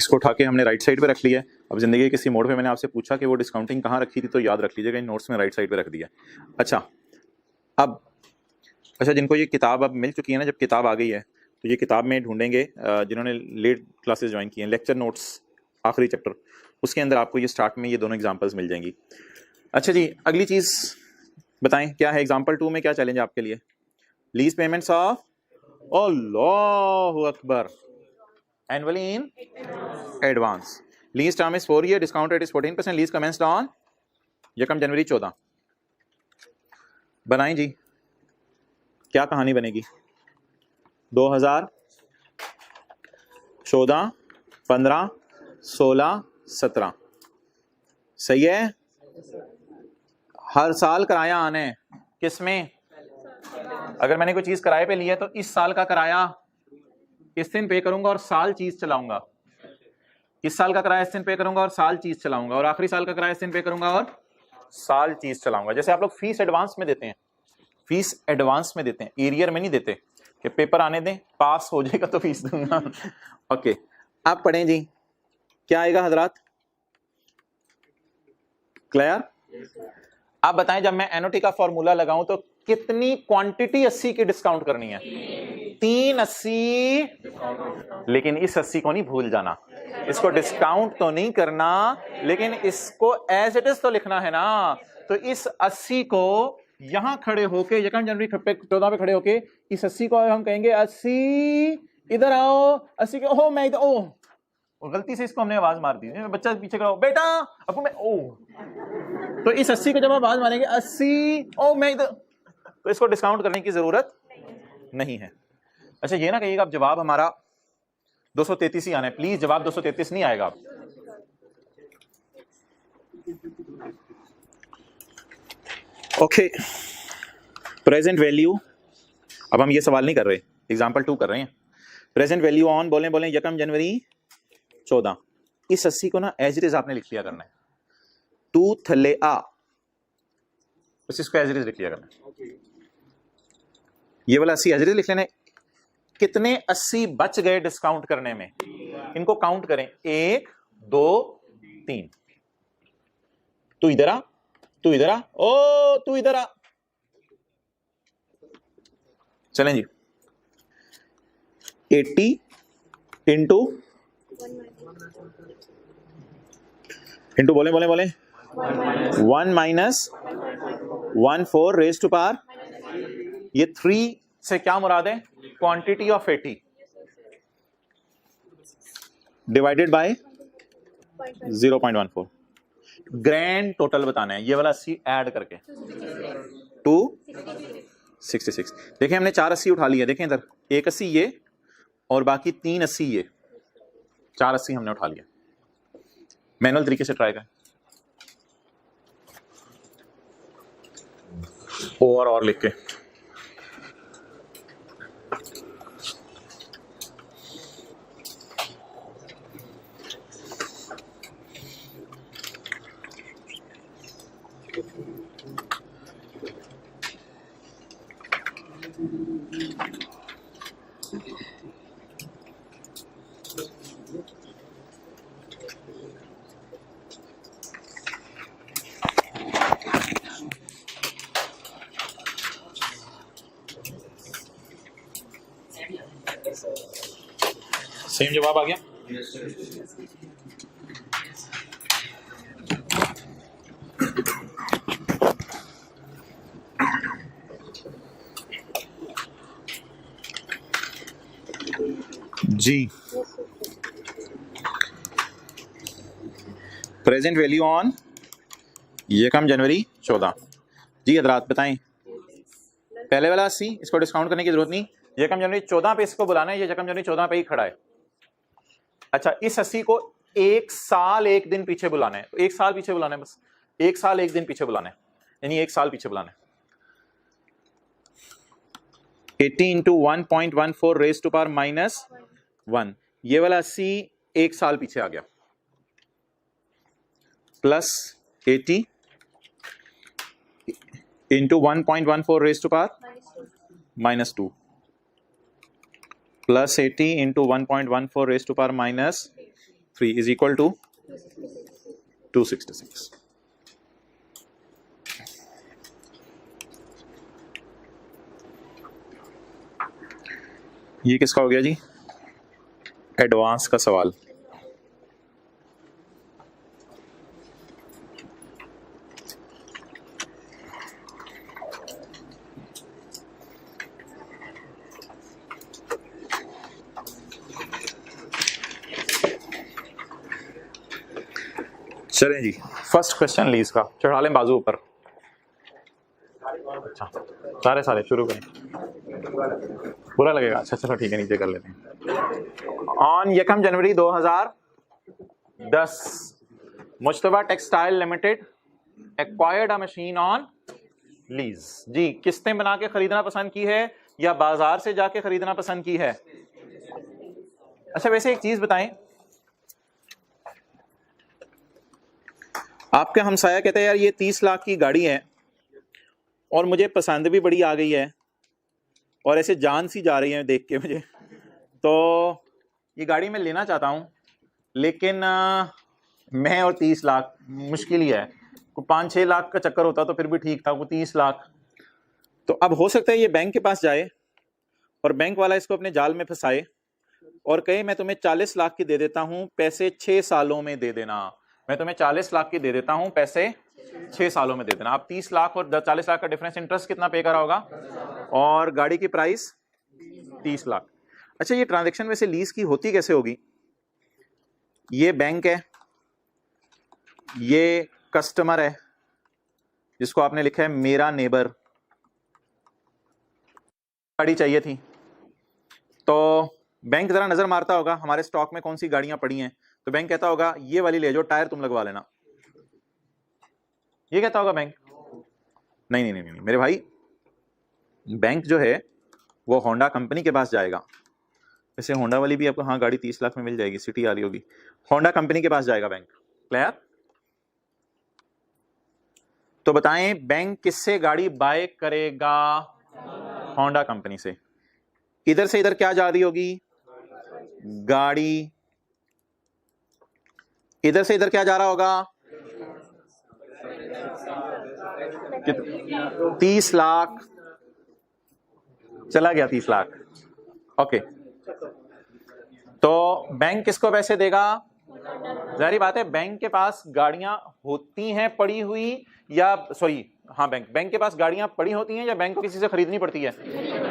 इसको उठा के हमने राइट साइड पे रख लिया है। अब जिंदगी के किसी मोड़ पे मैंने आपसे पूछा कि वो डिस्काउंटिंग कहाँ रखी थी, तो याद रख लीजिएगा इन नोट्स में राइट साइड पे रख दिया। अच्छा जिनको ये किताब अब मिल चुकी है ना, जब किताब आ गई है तो ये किताब में ढूंढेंगे जिन्होंने लेट क्लासेस ज्वाइन की हैं, लेक्चर नोट्स आखिरी चैप्टर, उसके अंदर आपको ये स्टार्ट में ये दोनों एग्जांपल्स मिल जाएंगी। अच्छा जी, अगली चीज़ बताएं क्या है, एग्जाम्पल 2 में क्या चैलेंज है आपके लिए? लीज पेमेंट्स ऑफ अल्लाहु Akbar annually in advance. Lease term is 4 year, discount rate is 14%, lease commenced on 1 जनवरी 14। बनाएं जी, क्या कहानी बनेगी? 2014, 15, 16, 17, सही है। हर साल किराया आने किस में? अगर मैंने कोई चीज किराए पे ली है तो इस साल का किराया इस दिन पे करूंगा और साल चीज चलाऊंगा, इस साल का किराया इस दिन पे करूंगा और साल चीज चलाऊंगा, और आखिरी साल का किराया इस दिन पे करूंगा और साल चीज चलाऊंगा। जैसे आप लोग फीस एडवांस में देते हैं, फीस एडवांस में देते हैं, एरियर में नहीं देते कि पेपर आने दें, पास हो जाएगा तो फीस दूंगा। ओके, आप पढ़ें जी, क्या आएगा हजरात? क्लियर? आप बताएं जब मैं एनओटी का फॉर्मूला लगाऊं तो कितनी क्वांटिटी 80 की डिस्काउंट करनी है? 3 80, लेकिन इस 80 को नहीं भूल जाना, इसको डिस्काउंट तो नहीं करना, लेकिन इसको एज इट इज तो लिखना है ना। तो इस 80 को यहां खड़े होके 1 जनवरी 14 पे खड़े होके इस 80 को हम कहेंगे 80 इधर आओ, 80 के ओह मैं इधर ओह, और गलती से इसको हमने आवाज मार दी, बच्चा पीछे खड़ा हो बेटा अब मैं ओह, तो इस 80 को जब आप आवाज मारेंगे 80 ओ मैं इधर, तो इसको डिस्काउंट करने की जरूरत नहीं है। अच्छा ये ना कहिएगा अब जवाब हमारा 233 ही आना है, प्लीज जवाब 233 नहीं आएगा। ओके, प्रेजेंट वैल्यू, अब हम ये सवाल नहीं कर रहे, एग्जांपल 2 कर रहे हैं। प्रेजेंट वैल्यू ऑन बोलें 1 जनवरी 14, इस 80 को ना एज इट इज आपने लिख लिया करना है, टू थले आ, बस इसको एज इट इज लिख लिया करना है। ये वाला 80 एज इट इज लिख लेना है। कितने 80 बच गए डिस्काउंट करने में? इनको काउंट करें, 1 2 3। तू इधर आ, तू इधर आ, ओ तू इधर आ। चलें जी, 80 इंटू बोले 1 माइनस 14 रेज टू पावर, ये 3 से क्या मुराद है? Quantity of 80 divided by 0.14। Grand total बताना है, ये वाला 80 ऐड करके 266। देखिए हमने 4 80 उठा लिया, देखें इधर 1 80 ये और बाकी 3 80 ये, 4 80 हमने उठा लिया। मैनुअल तरीके से ट्राई करें, और लिख के सेम जवाब आ गया। जी, प्रेजेंट वैल्यू ऑन 1 जनवरी 14। जी हजरात बताएं, पहले वाला 80 इसको डिस्काउंट करने की जरूरत नहीं, 1 जनवरी 14 पे इसको बुलाना है, ये 1 जनवरी 14 पे ही खड़ा है। अच्छा, इस 80 को 1 साल 1 दिन पीछे बुलाना है, तो 1 साल पीछे बुलाना है, बस 1 साल 1 दिन पीछे बुलाना है, यानी 1 साल पीछे बुलाना है। 80 इंटू 1.14 रेज टू पावर -1, ये वाला 80 1 साल पीछे आ गया, plus 80 into 1.14 raise to power -2, plus 80 into 1.14 raise to power -3 is equal to 266। ये किसका हो गया जी? एडवांस का सवाल। चलें जी, फर्स्ट क्वेश्चन लीज का, चढ़ा लें बाजू ऊपर। अच्छा, सारे शुरू करें, बुरा लगेगा? अच्छा चलो ठीक है, नीचे कर लेते हैं। On 1 January 2010 Mushtaba textile limited acquired a machine on lease. जी, किस्तें बना के खरीदना पसंद की है या बाजार से जाके खरीदना पसंद की है? अच्छा, वैसे एक चीज बताएं, आपके हमसाया कहते हैं यार ये 30 लाख की गाड़ी है और मुझे पसंद भी बड़ी आ गई है और ऐसे जान सी जा रही है देख के मुझे, तो ये गाड़ी मैं लेना चाहता हूं, लेकिन मैं और 30 लाख मुश्किल ही है। को 5-6 लाख का चक्कर होता तो फिर भी ठीक था, वो 30 लाख। तो अब हो सकता है ये बैंक के पास जाए और बैंक वाला इसको अपने जाल में फंसाए और कहे मैं तुम्हें 40 लाख की दे देता हूं, पैसे 6 सालों में दे देना। मैं तुम्हें 40 लाख की दे देता हूं, पैसे 6 सालों में दे देना। आप 30 लाख और 40 लाख का डिफरेंस इंटरेस्ट कितना पे करा होगा? और गाड़ी की प्राइस 30 लाख। अच्छा, ये ट्रांजैक्शन वैसे लीज की होती कैसे होगी? ये बैंक है, ये कस्टमर है जिसको आपने लिखा है मेरा नेबर, गाड़ी चाहिए थी, तो बैंक जरा नजर मारता होगा हमारे स्टॉक में कौन सी गाड़ियां पड़ी हैं, तो बैंक कहता होगा ये वाली ले जाओ, टायर तुम लगवा लेना। ये कहता होगा बैंक? नहीं नहीं नहीं नहीं मेरे भाई, बैंक जो है वो होंडा कंपनी के पास जाएगा। वैसे होंडा वाली भी आपको, हाँ, गाड़ी 30 लाख में मिल जाएगी, सिटी आ रही होगी। होंडा कंपनी के पास जाएगा बैंक। क्लियर? तो बताएं बैंक किससे गाड़ी बाय करेगा? होंडा कंपनी से। इधर से इधर क्या जा रही होगी? गाड़ी। इधर से इधर क्या जा रहा होगा? 30 लाख चला गया, 30 लाख। ओके, तो बैंक किसको पैसे देगा? जारी बात है, बैंक के पास गाड़ियां होती हैं पड़ी हुई, या सॉरी, हाँ, बैंक के पास गाड़ियां पड़ी होती हैं या बैंक को किसी से खरीदनी पड़ती है?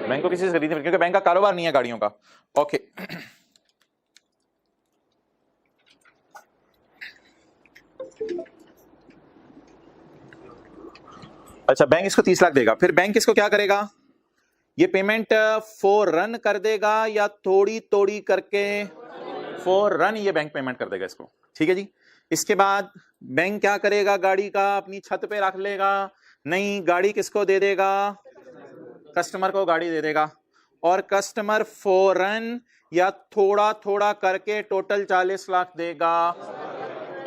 बैंक को किसी से खरीदनी पड़ती है, क्योंकि बैंक का कारोबार नहीं है गाड़ियों का। ओके, अच्छा, बैंक इसको 30 लाख देगा, फिर बैंक इसको क्या करेगा? ये पेमेंट फॉरन कर देगा या थोड़ी थोड़ी करके? फॉरन ये बैंक पेमेंट कर देगा इसको। ठीक है जी। इसके बाद बैंक क्या करेगा? गाड़ी का अपनी छत पे रख लेगा? नहीं, गाड़ी किसको दे देगा? कस्टमर को गाड़ी दे देगा। और कस्टमर फॉरन या थोड़ा थोड़ा करके टोटल 40 लाख देगा।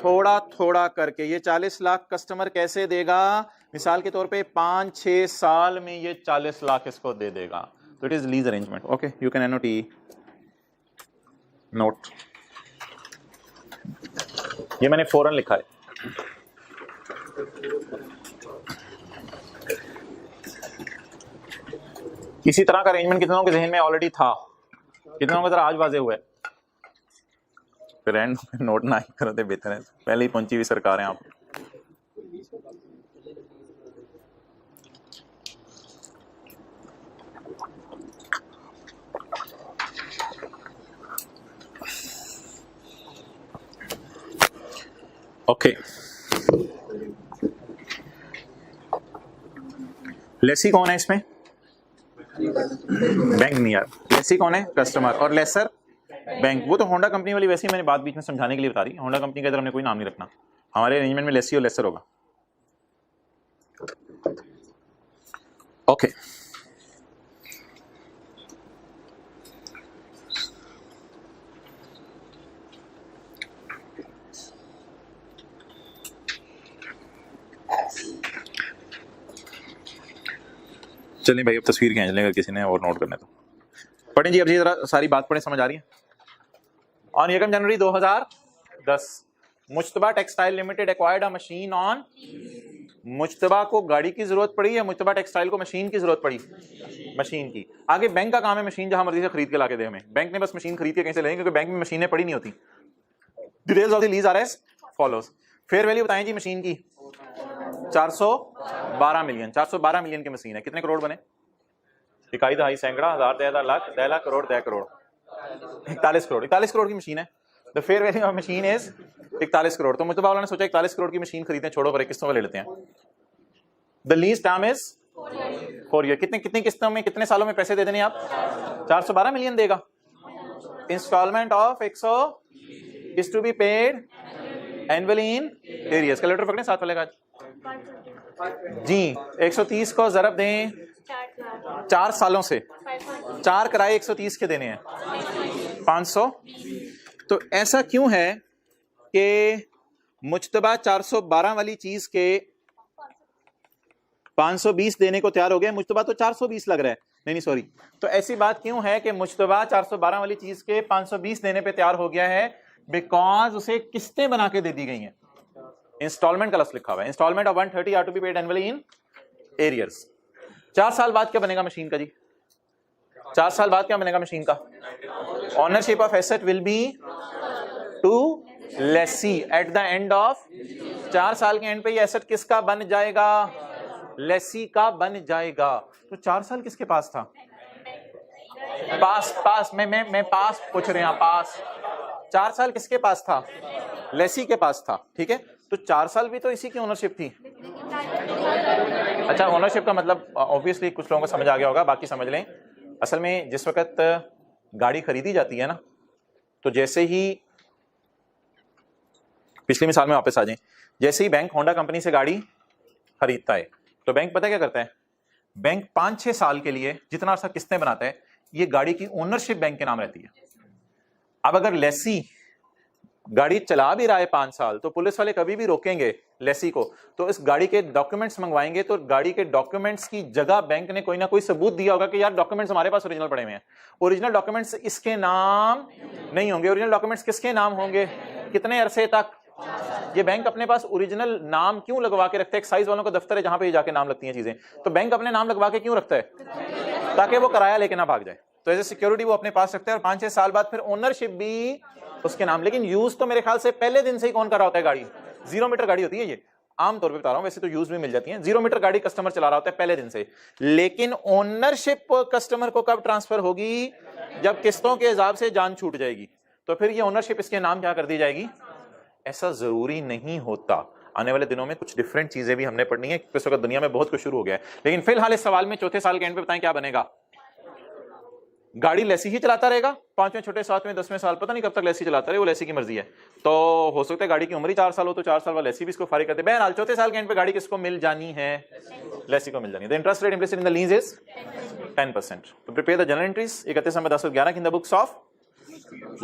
थोड़ा थोड़ा करके ये 40 लाख कस्टमर कैसे देगा? मिसाल के तौर पे 5-6 साल में ये 40 लाख इसको दे देगा। तो it is lease arrangement. Okay, you can एनोट नोट। ये मैंने फौरन लिखा है। इसी तरह का अरेंजमेंट कितनों के जहन में ऑलरेडी था? कितनों को जरा आज वाजे हुआ है? फिर एंड नोट ना ही करते बेहतर है, पहले ही पहुंची हुई सरकार है आप। ओके, लेसी कौन है इसमें? बैंक नहीं यार, लेसी कौन है? कस्टमर। और लेसर बैंक। वो तो होंडा कंपनी वाली वैसे ही मैंने बात बीच में समझाने के लिए बता दी। होंडा कंपनी का इधर हमने कोई नाम नहीं रखना, हमारे अरेंजमेंट में लेसी और लेसर होगा। ओके चलिए भाई, अब तस्वीर खींच लें अगर किसी ने और नोट करना है तो। पढ़ें जी, अब जी जरा सारी बात पढ़ें, समझ आ रही है। On 1 January 2010 Mushtaba textile limited acquired a machine on. Mushtaba को गाड़ी की जरूरत पड़ी या मुश्तबा टेक्सटाइल को मशीन की जरूरत पड़ी? मशीन की। आगे बैंक का काम है मशीन जहां मर्जी से खरीद के लाके दे हमें। बैंक ने बस मशीन खरीद के कहीं से लेंगे क्योंकि बैंक में मशीनें पड़ी नहीं होती। Details of the lease are as follows. Fair value बताएं जी मशीन की 412 मिलियन। 412 मिलियन की मशीन है। कितने करोड़ बने? इकाई, दहाई, सैकड़ा, हजार, 10 लाख, 10 लाख, करोड़, 10 करोड़, 41 करोड़। 41 करोड़ की मशीन है। The fair value of machine is 41 crore. तो मुतबा वाला ने सोचा 41 करोड़ की मशीन खरीदते हैं, छोड़ो पर किस्तों में ले लेते हैं। The lease term is 4 year. कितनी किस्तों में, कितने सालों में पैसे दे देने आप? 412 मिलियन देगा। Instalment of 100 is to be paid annually in arrears. Calculator पकड़े साथ वाले का जी। 130 को जरब दें 4 सालों से, 4 किराए 130 के देने हैं 500। तो ऐसा क्यों है कि मुश्तबा 412 वाली चीज के 520 देने को तैयार हो गया? मुश्तबा तो 420 लग रहा है। नहीं सॉरी। तो ऐसी बात क्यों है कि मुश्तबा 412 वाली चीज के 520 देने पे तैयार हो गया है? बिकॉज उसे किस्तें बना के दे दी गई हैं। इंस्टॉलमेंट का लफ्ज लिखा हुआ है। Instalment of 130 are to be paid annually in arrears. 4 साल बाद क्या बनेगा मशीन का जी? 4 साल बाद क्या बनेगा मशीन का? Ownership of asset will be to lessee at the end of. 4 साल के एंड पे ये एसेट किसका बन जाएगा? लेसी का बन जाएगा। तो 4 साल किसके पास था? पास मैं पास पूछ रहे हैं। पास 4 साल किसके पास था? लेसी के पास था। ठीक है, तो 4 साल भी तो इसी की ओनरशिप थी। अच्छा, ओनरशिप का मतलब ऑब्वियसली कुछ लोगों को समझ आ गया होगा, बाकी समझ लें। असल में जिस वक्त गाड़ी खरीदी जाती है ना, तो जैसे ही पिछली मिसाल में वापस आ जाएं, जैसे ही बैंक होंडा कंपनी से गाड़ी खरीदता है तो बैंक पता क्या करता है? बैंक 5-6 साल के लिए जितना अर्सा किस्तें बनाता है, ये गाड़ी की ओनरशिप बैंक के नाम रहती है। अब अगर लेसी गाड़ी चला भी रहा है 5 साल, तो पुलिस वाले कभी भी रोकेंगे लेसी को, तो इस गाड़ी के डॉक्यूमेंट्स मंगवाएंगे, तो गाड़ी के डॉक्यूमेंट्स की जगह बैंक ने कोई ना कोई सबूत दिया होगा कि यार डॉक्यूमेंट्स हमारे पास ओरिजिनल पड़े हुए हैं। ओरिजिनल डॉक्यूमेंट्स इसके नाम नहीं होंगे। ओरिजिनल डॉक्यूमेंट्स किसके नाम होंगे? कितने अरसे तक? ये बैंक अपने पास ओरिजिनल नाम क्यों लगवा के रखता है? एक्साइज वालों का दफ्तर है जहां पे जाके नाम लगती हैं चीजें, तो बैंक अपने नाम लगवा के क्यों रखता है? ताकि वो किराया लेके ना भाग जाए। तो एज ए सिक्योरिटी वो अपने पास रखता है, और 5-6 साल बाद फिर ओनरशिप भी उसके नाम। लेकिन यूज तो मेरे ख्याल से पहले दिन से ही कौन कर रहा होता है? गाड़ी 0 मीटर गाड़ी होती है ये, आमतौर पे बता रहा हूं, वैसे तो यूज भी मिल जाती है। 0 मीटर गाड़ी कस्टमर चला रहा होता है पहले दिन से। लेकिन ओनरशिप कस्टमर को कब ट्रांसफर होगी? जब किस्तों के हिसाब से जान छूट जाएगी, तो फिर ये ओनरशिप इसके नाम क्या कर दी जाएगी? ऐसा जरूरी नहीं होता। आने वाले दिनों में कुछ डिफरेंट चीजें भी हमने पढ़नी है। इस वक्त दुनिया में बहुत कुछ शुरू हो गया है, लेकिन फिलहाल इस सवाल में चौथे साल के एंड पे बताएं क्या बनेगा? गाड़ी लेसी ही चलाता रहेगा 5वें, छठे, 7वें, 10वें साल, पता नहीं कब तक लेसी चलाता रहे, वो लेसी की मर्जी है। तो हो सकता है गाड़ी की उम्र ही 4 साल हो, तो 4 साल वाला लेसी भी इसको फारिग करते। बहरहाल चौथे साल के एंड पे गाड़ी किसको मिल जानी है? लेसी को मिल जानी है। The interest rate implicit in the lease is 10%. तो prepare the journal entries 31 December 2011 in the books of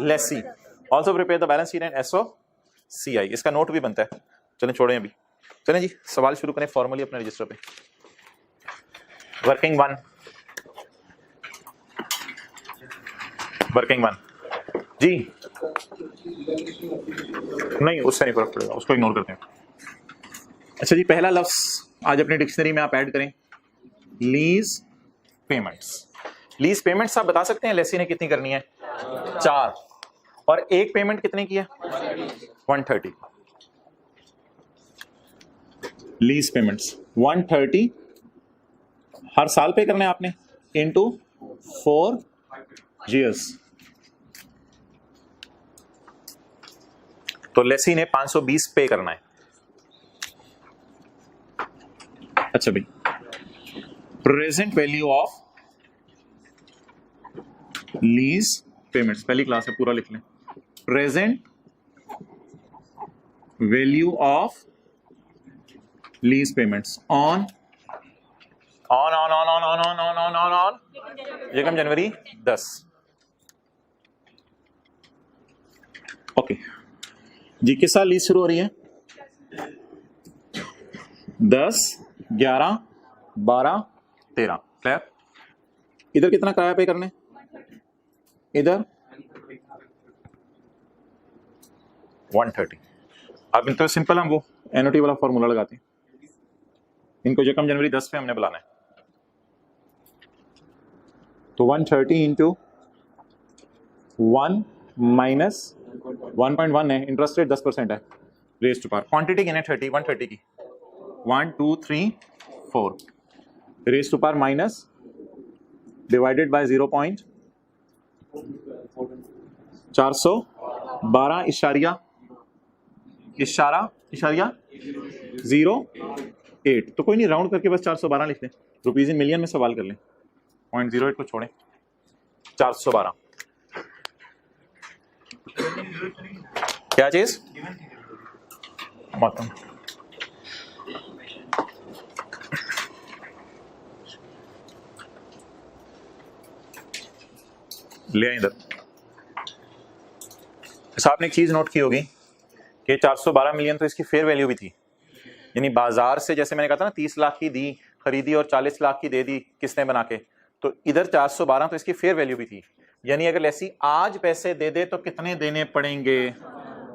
Lesi. Also prepare the balance sheet and SOCI। इसका नोट भी बनता है। चलें छोड़ें अभी, चलें जी सवाल शुरू करें फॉर्मली अपने रजिस्टर पे। वर्किंग 1 जी, नहीं उससे नहीं फर्क पड़ेगा, उसको इग्नोर करते हैं। अच्छा जी, पहला लफ्ज आज अपनी डिक्शनरी में आप ऐड करें, लीज पेमेंट्स। लीज पेमेंट्स आप बता सकते हैं लेसी ने कितनी करनी है? 4, और एक पेमेंट कितने की है? 130। लीज पेमेंट्स 130 हर साल पे करना है आपने, इनटू 4 years। तो लेसी ने 520 पे करना है। अच्छा भाई, present value of lease payments, पहली क्लास है, पूरा लिख लें। Present value of lease payments on Ekam January 10। Okay जी, किस साल लीज शुरू हो रही है? 10, 11, 12, 13। क्लियर? इधर कितना किराया पे करने? इधर 130। अब तो सिंपल हम वो एनओटी वाला फॉर्मूला लगाते हैं। इनको यकम जनवरी 10 पे हमने बुलाना है, तो 130 इंटू 1 माइनस 1.1 है, इंटरेस्ट रेट 10% है, रेज टू पावर। क्वांटिटी कितने? 30, 130 की 1 2 3 4 raise to power minus divided by 0.412 इशारिया 08। तो कोई नहीं, राउंड करके बस 412 लिख लें। रुपीज इन मिलियन में सवाल कर लें, 0.08 को छोड़ें, 412। क्या चीज? मौतम। ले इधर। आपने एक चीज नोट की होगी कि 412 मिलियन तो इसकी फेयर वैल्यू भी थी, यानी बाजार से, जैसे मैंने कहा था ना, 30 लाख की दी खरीदी और 40 लाख की दे दी किसने बना के, तो इधर 412 तो इसकी फेयर वैल्यू भी थी। यानी अगर लेसी आज पैसे दे दे तो कितने देने पड़ेंगे?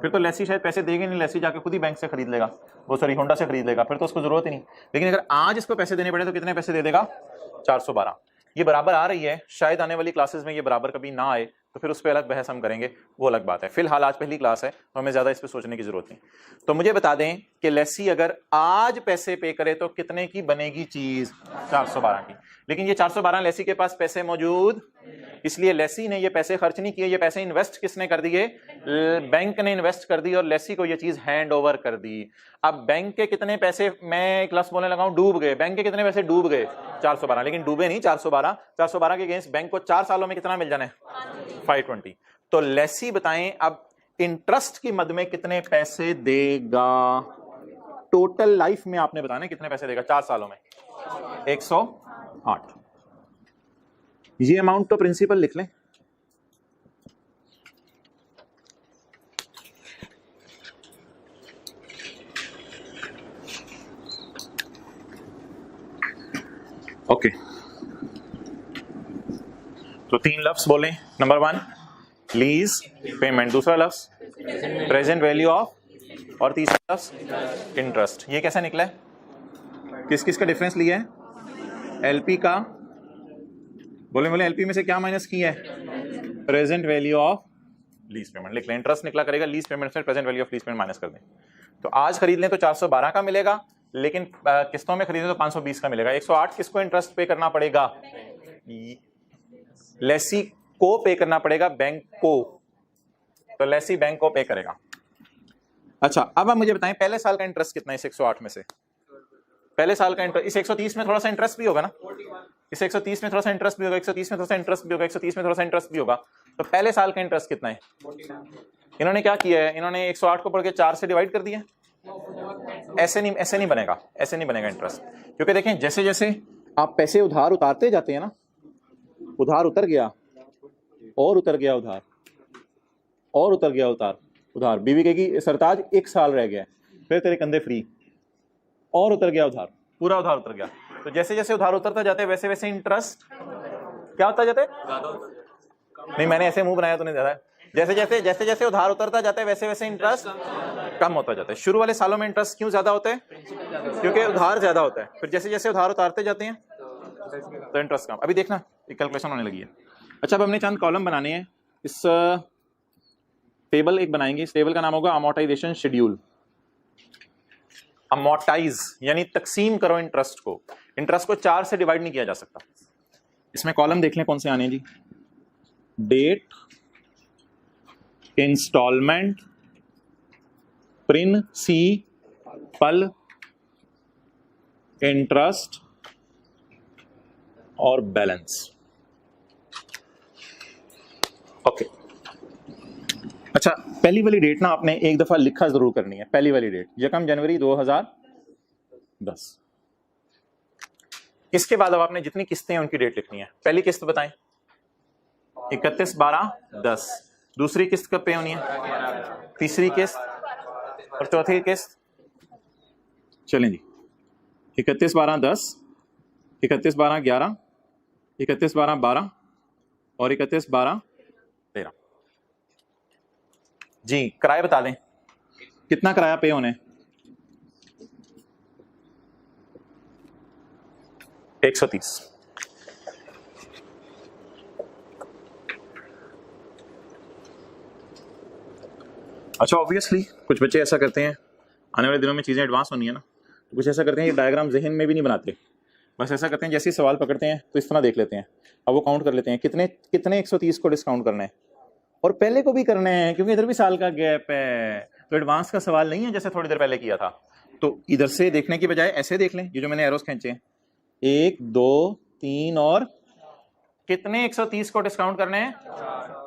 फिर तो लेसी शायद पैसे देगी नहीं, लेसी जाके खुद ही बैंक से खरीद लेगा, वो सॉरी होंडा से खरीद लेगा, फिर तो उसको जरूरत ही नहीं। लेकिन अगर आज इसको पैसे देने पड़े तो कितने पैसे दे देगा? 412। ये बराबर आ रही है, शायद आने वाली क्लासेस में ये बराबर कभी ना आए, तो फिर उस पर अलग बहस हम करेंगे, वो अलग बात है। फिलहाल आज पहली क्लास है तो हमें ज्यादा इस पर सोचने की जरूरत नहीं। तो मुझे बता दें कि लेसी अगर आज पैसे पे करे तो कितने की बनेगी चीज? 412 की। लेकिन ये 412 लेसी के पास पैसे मौजूद, इसलिए लेसी ने ये पैसे खर्च नहीं किए, ये पैसे इन्वेस्ट किसने कर दिए? बैंक ने इन्वेस्ट कर दी और लेसी को ये चीज हैंड ओवर कर दी। अब बैंक के कितने पैसे, मैं क्लास बोलने लगा हूं, डूब गए। बैंक के कितने पैसे डूब गए? 412। लेकिन डूबे नहीं 412। 412 के अगेंस्ट बैंक को 4 सालों में कितना मिल जाना है? 520। तो लेसी बताएं अब इंटरेस्ट की मद में कितने पैसे देगा? टोटल लाइफ में आपने बताना कितने पैसे देगा 4 सालों में? 108। ये अमाउंट तो प्रिंसिपल लिख लें। ओके तो 3 लफ्ज बोले। नंबर 1 लीज पेमेंट, दूसरा लफ्ज प्रेजेंट वैल्यू ऑफ, और तीसरा लफ्ज इंटरेस्ट। ये कैसे निकला है? किस किस का डिफरेंस लिया है? एलपी का, बोले एलपी में से क्या माइनस किया है? Present value of lease payment. लिख लें, इंटरेस्ट निकला करेगा, लीज पेमेंट से present value of lease payment minus कर दें। तो आज खरीद लें तो 412 का मिलेगा, लेकिन किस्तों में खरीदें तो 520 का मिलेगा। 108 किसको इंटरेस्ट पे करना पड़ेगा? लेसी को पे करना पड़ेगा, बैंक को। तो लेसी बैंक को पे करेगा। अच्छा, अब आप मुझे बताएं पहले साल का इंटरेस्ट कितना है इस 108 में से? पहले साल का इंटरेस्ट, इस 130 में थोड़ा सा इंटरेस्ट भी होगा ना, इस 130 में थोड़ा सा इंटरेस्ट भी होगा, 130 में थोड़ा सा इंटरेस्ट भी होगा, 130 में थोड़ा सा इंटरेस्ट भी होगा। तो पहले साल का इंटरेस्ट कितना है? इन्होंने क्या किया है? इन्होंने 108 को पढ़ के 4 से डिवाइड कर दिया। ऐसे नहीं बनेगा, ऐसे नहीं बनेगा इंटरेस्ट। क्योंकि देखें, जैसे जैसे आप पैसे उधार उतारते जाते हैं ना, उधार उतर गया और उतर गया उधार, और उतर गया उधार। बीवी कहेगी सरताज 1 साल रह गया, फिर तेरे कंधे फ्री, और उतर गया उधार, पूरा उधार उतर गया। तो जैसे जैसे उधार उतरता जाता है वैसे वैसे इंटरेस्ट क्या होता जाता है? नहीं, मैंने ऐसे मुंह बनाया तो नहीं ज्यादा। जैसे जैसे उधार उतरता जाता है वैसे वैसे इंटरेस्ट कम होता जाता है। शुरू वाले सालों में इंटरेस्ट क्यों ज्यादा होता है? क्योंकि उधार ज्यादा होता है। फिर जैसे जैसे उधार उतारते जाते हैं तो इंटरेस्ट कम। अभी देखना एक कैलकुलेशन होने लगी है। अच्छा, अब हमने चंद कॉलम बनाने हैं। इस टेबल एक बनाएंगे, इस टेबल का नाम होगा अमोर्टाइजेशन शेड्यूल। अमोर्टाइज यानी तकसीम करो इंटरेस्ट को। इंटरेस्ट को 4 से डिवाइड नहीं किया जा सकता। इसमें कॉलम देख लें कौन से आने जी। डेट, इंस्टॉलमेंट, प्रिंसिपल, इंटरेस्ट और बैलेंस। ओके अच्छा, पहली वाली डेट ना आपने एक दफा लिखा जरूर करनी है। पहली वाली डेट 1 जनवरी 2010। इसके बाद अब आपने जितनी किस्तें हैं उनकी डेट लिखनी है। पहली किस्त बताएं। 31/12/10। दूसरी किस्त कब पे होनी है? तीसरी किस्त और चौथी किस्त। चलें जी, 31/12/10, 31/12/11, 31/12/12 और 31/12/13। जी किराए बता दें, कितना किराया पे होने? 130। अच्छा, ऑब्वियसली कुछ बच्चे ऐसा करते हैं, आने वाले दिनों में चीजें एडवांस होनी है ना, तो कुछ ऐसा करते हैं ये डायग्राम जहन में भी नहीं बनाते, बस ऐसा करते हैं जैसे ही सवाल पकड़ते हैं तो इस तरह देख लेते हैं। अब वो काउंट कर लेते हैं कितने कितने 130 को डिस्काउंट करना है और पहले को भी करना है, क्योंकि इधर भी साल का गैप है, तो एडवांस का सवाल नहीं है जैसे थोड़ी देर पहले किया था। तो इधर से देखने की बजाय ऐसे देख लें, ये जो मैंने एरोस खींचे हैं, 1 2 3 और कितने 130 को डिस्काउंट करने हैं।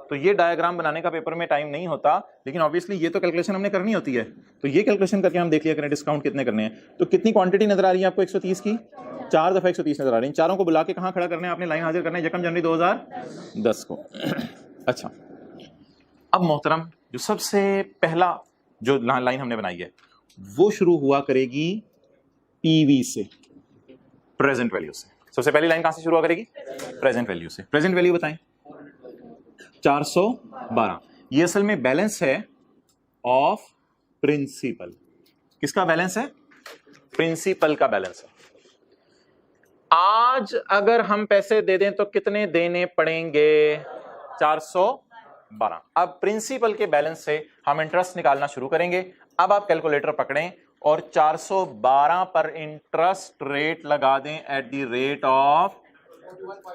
तो ये डायग्राम बनाने का पेपर में टाइम नहीं होता, लेकिन ऑब्वियसली ये तो कैलकुलेशन हमने करनी होती है, तो ये कैलकुलेशन करके हम देख लिया करें डिस्काउंट कितने करने हैं। तो कितनी क्वांटिटी नजर आ रही है आपको 130 की? 4 दफा 130 नजर आ रही है। चारों को बुला के कहां खड़ा करना है आपने? लाइन हाजिर करना है 1 जनवरी 2010 को। अच्छा, अब मोहतरम जो सबसे पहला जो लाइन हमने बनाई है वो शुरू हुआ करेगी पीवी से, प्रेजेंट वैल्यू से। सबसे पहली लाइन कहां से शुरू हुआ करेगी? प्रेजेंट वैल्यू से। प्रेजेंट वैल्यू बताएं। 412। ये असल में बैलेंस है ऑफ प्रिंसिपल। किसका बैलेंस है? प्रिंसिपल का बैलेंस है। आज अगर हम पैसे दे दें तो कितने देने पड़ेंगे? 412। अब प्रिंसिपल के बैलेंस से हम इंटरेस्ट निकालना शुरू करेंगे। अब आप कैलकुलेटर पकड़ें और 412 पर इंटरेस्ट रेट लगा दें एट द रेट ऑफ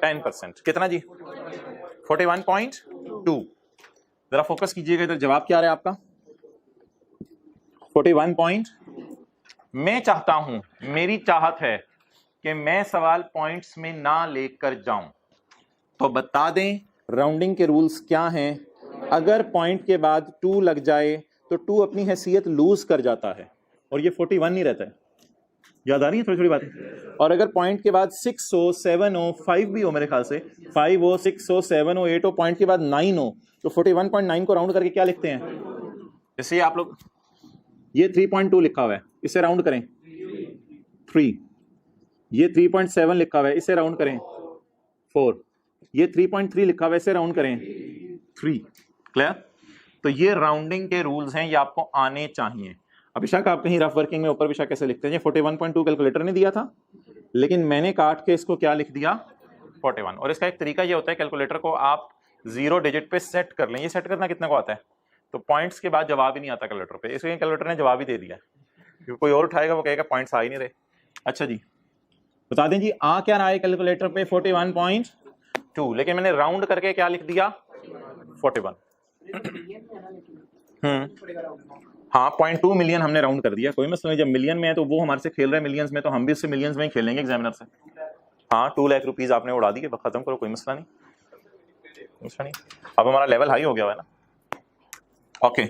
10%। कितना जी? 41.2। जरा फोकस कीजिएगा इधर, जवाब क्या आ रहा है आपका? 41 मैं चाहता हूं, मेरी चाहत है कि मैं सवाल पॉइंट्स में ना लेकर जाऊं, तो बता दें राउंडिंग के रूल्स क्या हैं। अगर पॉइंट के बाद 2 लग जाए तो 2 अपनी हैसियत लूज कर जाता है और ये 41 नहीं रहता है। याद आ रही है थोड़ी थोड़ी बातें? और अगर पॉइंट के बाद 6 हो, 7 हो, 5 भी हो, मेरे ख्याल से 5 हो, 6 हो, 7 हो, 8 हो, पॉइंट के बाद 9 हो, तो 41.9 को राउंड करके क्या लिखते हैं? जैसे आप लोग ये 3.2 लिखा हुआ है, इसे राउंड करें 3। ये 3.7 लिखा हुआ है, इसे राउंड करें 4। ये 3.3 लिखा हुआ है, इसे राउंड करें 3। क्लियर? तो ये राउंडिंग के रूल्स हैं, ये आपको आने चाहिए। अभिषेक आप कहीं रफ वर्किंग में ऊपर भी कैसे लिखते हैं? 41.2 कैलकुलेटर ने दिया था, लेकिन मैंने काट के इसको क्या लिख दिया? 41। और इसका एक तरीका ये होता है, कैलकुलेटर को आप 0 डिजिट पे सेट कर लें। ये सेट करना कितने को आता है? तो पॉइंट्स के बाद जवाब ही नहीं आता कैलकुलेटर पे, इसलिए कैलकुलेटर ने जवाब ही दे दिया, क्योंकि कोई और उठाएगा वो कहेगा पॉइंट्स आ ही नहीं रहे। अच्छा जी, बता दें जी आ क्या रहा है कैलकुलेटर पे? 41.2, लेकिन मैंने राउंड करके क्या लिख दिया? 41। हाँ, 0.2 मिलियन हमने राउंड कर दिया, कोई मसला नहीं। जब मिलियन में है तो वो हमारे से खेल रहा है मिलियंस में, तो हम भी उससे मिलियंस में ही खेलेंगे एग्जामिनर से। हाँ, 2 लाख रुपीज आपने उड़ा दिए, खत्म करो, कोई मसला नहीं, मसला नहीं। अब हमारा लेवल हाई हो गया है ना। ओके,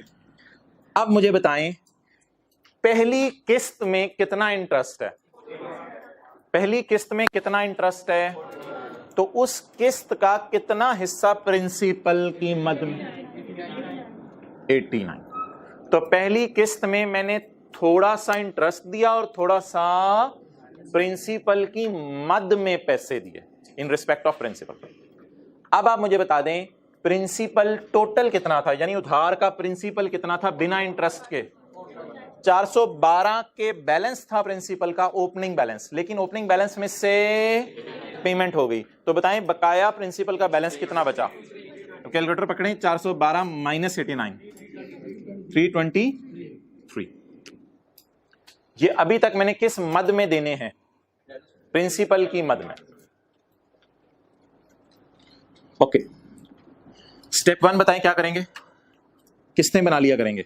अब मुझे बताएं पहली किस्त में कितना इंटरेस्ट है? पहली किस्त में कितना इंटरेस्ट है? तो उस किस्त का कितना हिस्सा प्रिंसिपल की मद में? 89। तो पहली किस्त में मैंने थोड़ा सा इंटरेस्ट दिया और थोड़ा सा प्रिंसिपल की मद में पैसे दिए इन रिस्पेक्ट ऑफ प्रिंसिपल। अब आप मुझे बता दें प्रिंसिपल टोटल कितना था, यानी उधार का प्रिंसिपल कितना था बिना इंटरेस्ट के? 412 के बैलेंस था प्रिंसिपल का, ओपनिंग बैलेंस, लेकिन ओपनिंग बैलेंस में से पेमेंट हो गई। तो बताएं बकाया प्रिंसिपल का बैलेंस कितना बचा? तो कैलकुलेटर पकड़ें, 412 माइनस 89, 323। ये अभी तक मैंने किस मद में देने हैं? प्रिंसिपल की मद में। ओके, स्टेप 1 बताएं क्या करेंगे? किस्तें बना लिया करेंगे।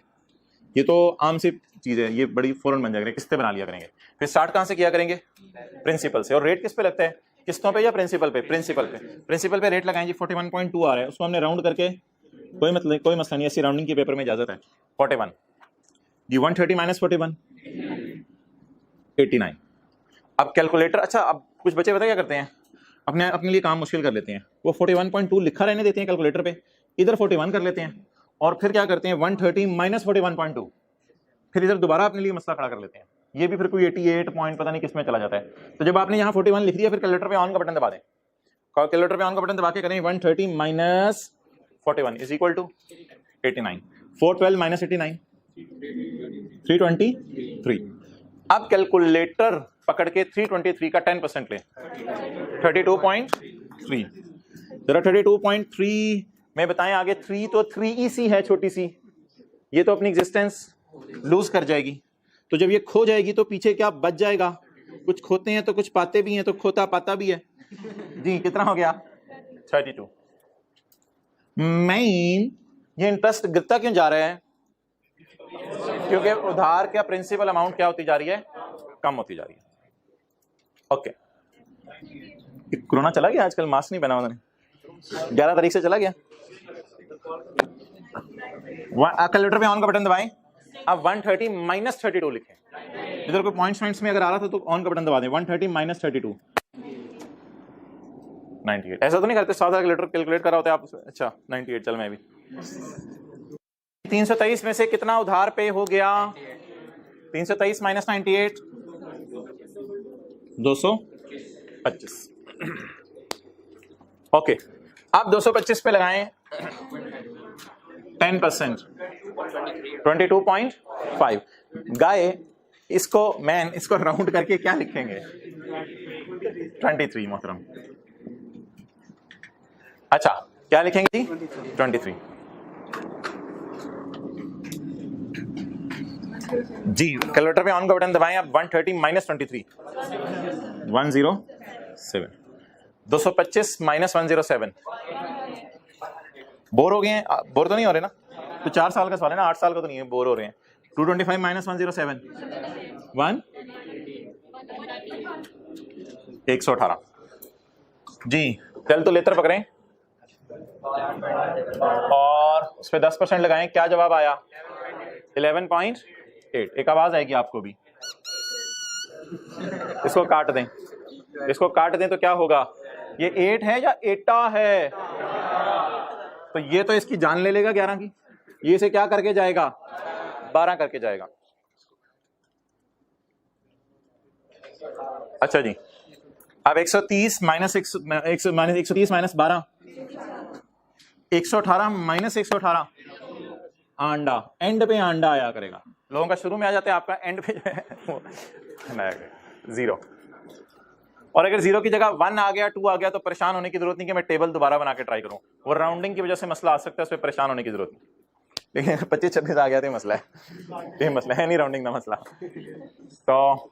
ये तो आम सी चीज है, ये बड़ी फौरन बन जाएगी, किस्तें बना लिया करेंगे। फिर स्टार्ट कहां से किया करेंगे? प्रिंसिपल से। और रेट किस पे लगता है? किस्तों पे या प्रिंसिपल पे? प्रिंसिपल पे। प्रिंसिपल पे रेट लगाएंगे, 41.2 आ रहा है, उसको हमने राउंड करके कोई मतलब कोई मसला नहीं, ऐसी राउंडिंग के पेपर में इजाजत है। 41 जी, 130 माइनस 41 89। अब कैलकुलेटर, अच्छा अब कुछ बच्चे पता क्या करते हैं, अपने लिए काम मुश्किल कर लेते हैं। वो 41.2 लिखा रहने देते हैं कैलकुलेटर पे, इधर 41 कर लेते हैं और फिर क्या करते हैं 130 माइनस 41.2, फिर इधर दोबारा अपने लिए मसला खड़ा कर लेते हैं। ये भी फिर कोई 88 पॉइंट पता नहीं किस में चला जाता है। तो जब आपने यहाँ 41 लिख दिया, फिर कैलकुलेटर पे ऑन का बटन दबा दें, कैलकुलेटर पे ऑन का बटन दबा के करें 130 minus 41 is equal to 89, 412 minus 89 323। अब कैलकुलेटर पकड़ के 323 का 10% ले, 32.3। जरा 32.3 में बताएं आगे, 3 तो 3EC है छोटी सी, ये तो अपनी एग्जिस्टेंस लूज कर जाएगी। तो जब ये खो जाएगी तो पीछे क्या बच जाएगा, कुछ खोते हैं तो कुछ पाते भी हैं, तो खोता पाता भी है जी। कितना हो गया 32। मेन ये इंटरेस्ट गिरता क्यों जा रहा है, क्योंकि उधार का प्रिंसिपल अमाउंट क्या होती जा रही है, कम होती जा रही है। ओके, कोरोना चला गया आजकल, मास्क नहीं पहना उन्होंने, 11 तारीख से चला गया। कैलकुलेटर पे ऑन का बटन दबाएं, अब 130 माइनस 32 लिखें। इधर कोई पॉइंट्स में अगर आ रहा था तो ऑन का बटन दबा दें, 130 माइनस 32 98। ऐसा तो नहीं करते, सादा कैलकुलेट करा होता है आप। अच्छा 98, चल मैं भी 323 में से कितना उधार पे हो गया, 323 माइनस 98 225। ओके, आप 225 पे लगाएं 10% 22.5। गाय इसको मैन इसको राउंड करके क्या लिखेंगे 23 मोहतरम। अच्छा क्या लिखेंगे जी 23 जी। कैलकुलेटर पे ऑन का बटन दबाएं आप, 130 माइनस 23 107, 225 माइनस 107। बोर हो गए हैं, बोर तो नहीं हो रहे ना, तो 4 साल का सवाल है ना, 8 साल का तो नहीं है, बोर हो रहे हैं। 225 माइनस 107 118 जी। कैलकुलेटर पकड़ें और उस पर 10% लगाएं, क्या जवाब आया 11.8। एक आवाज आएगी आपको भी, इसको काट दें, इसको काट दें तो क्या होगा, ये 8 है या 8 है, तो ये तो इसकी जान ले लेगा 11 की, ये इसे क्या करके जाएगा 12 करके जाएगा। अच्छा जी, अब 130 माइनस 130 माइनस 12 118 माइनस 118 आंडा, एंड पे आंडा आया करेगा। लोगों का शुरू में आ जाता है, आपका एंड पे जो है वो 0। और अगर 0 की जगह 1 आ गया 2 आ गया तो परेशान होने की जरूरत नहीं कि मैं टेबल दोबारा बना के ट्राई करूं, वो राउंडिंग की वजह से मसला आ सकता है, उसमें परेशान होने की जरूरत नहीं। लेकिन 25-26 आ गया तो मसला है, ये मसला है नहीं राउंडिंग का मसला। तो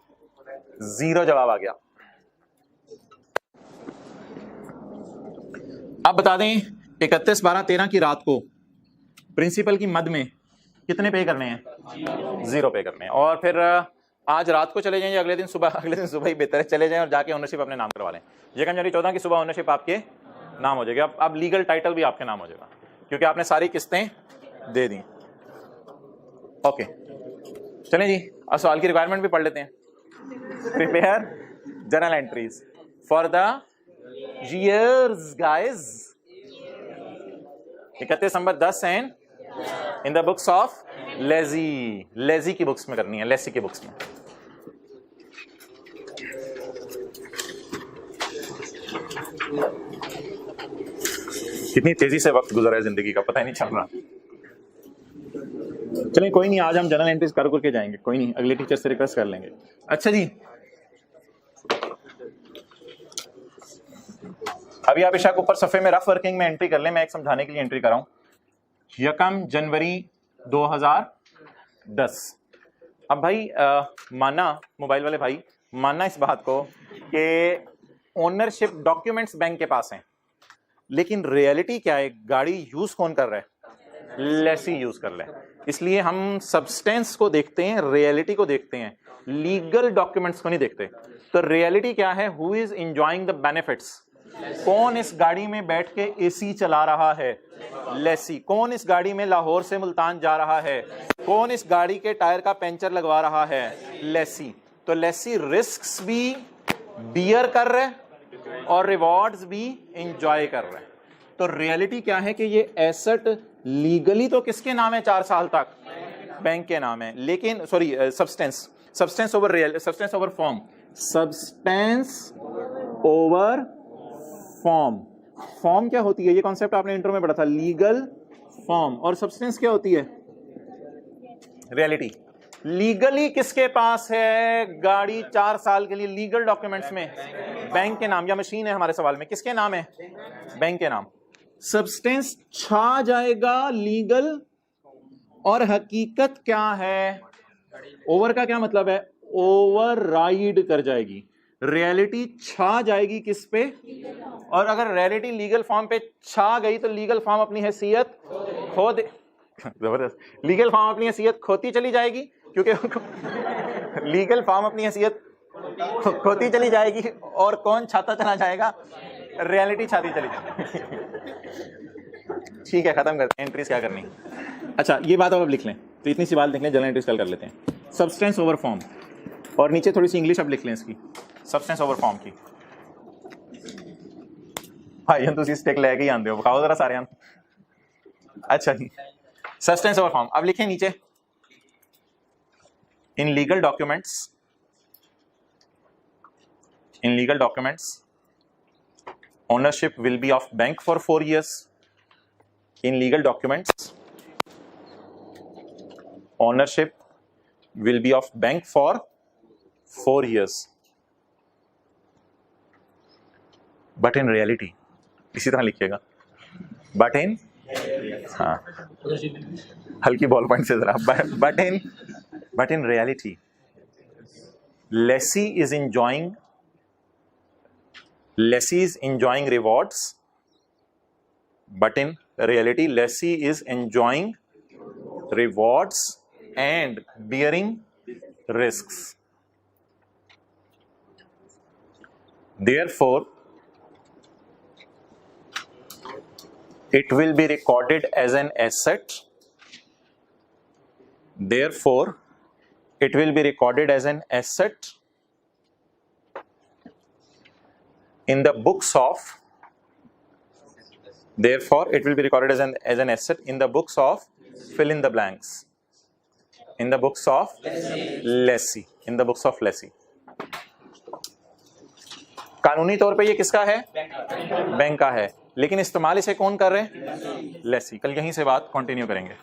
0 जवाब आ गया। अब बता दें 31/12/13 की रात को प्रिंसिपल की मद में कितने पे करने हैं, 0 पे करने हैं। और फिर आज रात को चले जाएं या अगले दिन सुबह ही बेहतर है, चले जाएं और जाके ओनरशिप अपने नाम करवा लें। 1 जनवरी 14 की सुबह ओनरशिप आपके नाम हो जाएगी। अब लीगल टाइटल भी आपके नाम हो जाएगा क्योंकि आपने सारी किस्तें दे दी। ओके चलें जी, अब सवाल की रिक्वायरमेंट भी पढ़ लेते हैं। Prepare journal entries for the years guys, 31 December 10 and in the books of lazy की बुक्स में करनी है, लेसी की बुक्स में। कितनी तेजी से वक्त गुजरा है जिंदगी का, पता ही नहीं चल रहा। चलिए कोई नहीं, आज हम जर्नल एंट्रीज कर करके जाएंगे, कोई नहीं, अगले टीचर से रिक्वेस्ट कर लेंगे। अच्छा जी, अभी आप इशा के ऊपर सफे में रफ वर्किंग में एंट्री कर लें, मैं एक समझाने के लिए एंट्री कर रहा हूं। 1 जनवरी 2010। अब भाई माना, मोबाइल वाले भाई मानना इस बात को कि ओनरशिप डॉक्यूमेंट्स बैंक के पास हैं, लेकिन रियलिटी क्या है, गाड़ी यूज कौन कर रहा है, लेसी यूज कर रहा है। इसलिए हम सब्सटेंस को देखते हैं, रियलिटी को देखते हैं, लीगल डॉक्यूमेंट्स को नहीं देखते। तो रियलिटी क्या है, who is enjoying the benefits, कौन इस गाड़ी में बैठ के एसी चला रहा है? लेसी। कौन इस गाड़ी में लाहौर से मुल्तान जा रहा है? कौन इस गाड़ी के टायर का पंचर लगवा रहा है? लेसी। तो लेसी रिस्क्स भी बियर कर रहे हैं और रिवॉर्ड्स भी इंजॉय कर रहे हैं। तो रियलिटी क्या है कि ये एसेट लीगली तो किसके नाम है 4 साल तक? बैंक के नाम है, लेकिन sorry substance over form, substance over form. Form क्या होती है? ये कॉन्सेप्ट आपने इंट्रो में पढ़ा था, लीगल फॉर्म। और सब्सटेंस क्या होती है? रियलिटी। लीगली किसके पास है गाड़ी 4 साल के लिए? लीगल डॉक्यूमेंट्स में बैंक के नाम, या मशीन है हमारे सवाल में किसके नाम है? बैंक के नाम। सब्सटेंस छा जाएगा लीगल, और हकीकत क्या है? ओवर का क्या मतलब है? ओवरराइड कर जाएगी। रियलिटी छा जाएगी किस पे? और अगर रियलिटी लीगल फॉर्म पे छा गई तो लीगल फॉर्म अपनी हैसियत खो दे। जबरदस्त। लीगल फॉर्म अपनी हैसियत खोती चली जाएगी, क्योंकि लीगल फॉर्म अपनी हैसियत खोती चली जाएगी। और कौन छाता चला जाएगा? रियलिटी छाती चली जाएगी। ठीक है, खत्म करते हैं। एंट्रीज क्या करनी? अच्छा, ये बात अब लिख लें, तो इतनी सी बात लिख लें, जनरल एंट्रीज कल कर लेते हैं। सब्सटेंस ओवर फॉर्म, और नीचे थोड़ी सी इंग्लिश अब लिख लें इसकी, सब्सटेंस ओवर फॉर्म की। भाई तुम स्टेक लेके ही आंदे हो, बताओ जरा सारे। अच्छा जी, सब्सटेंस ओवर फॉर्म अब लिखें नीचे। In legal documents, ownership will be of bank for 4 years. In legal documents, ownership will be of bank for 4 years. But in reality, इसी तरह लिखिएगा, but in, हाँ हल्की बॉल पॉइंट से जरा, but in reality, lessee is enjoying rewards, but in reality lessee is enjoying rewards and bearing risks. Therefore it will be recorded as an asset. Therefore it will be recorded as an asset in the books of, therefore it will be recorded as an asset in the books of, fill in the blanks, in the books of lessee, in the books of lessee. कानूनी तौर पे ये किसका है? Bank का है, लेकिन इस्तेमाल इसे कौन कर रहे हैं? लेसी। कल यहीं से बात कंटिन्यू करेंगे।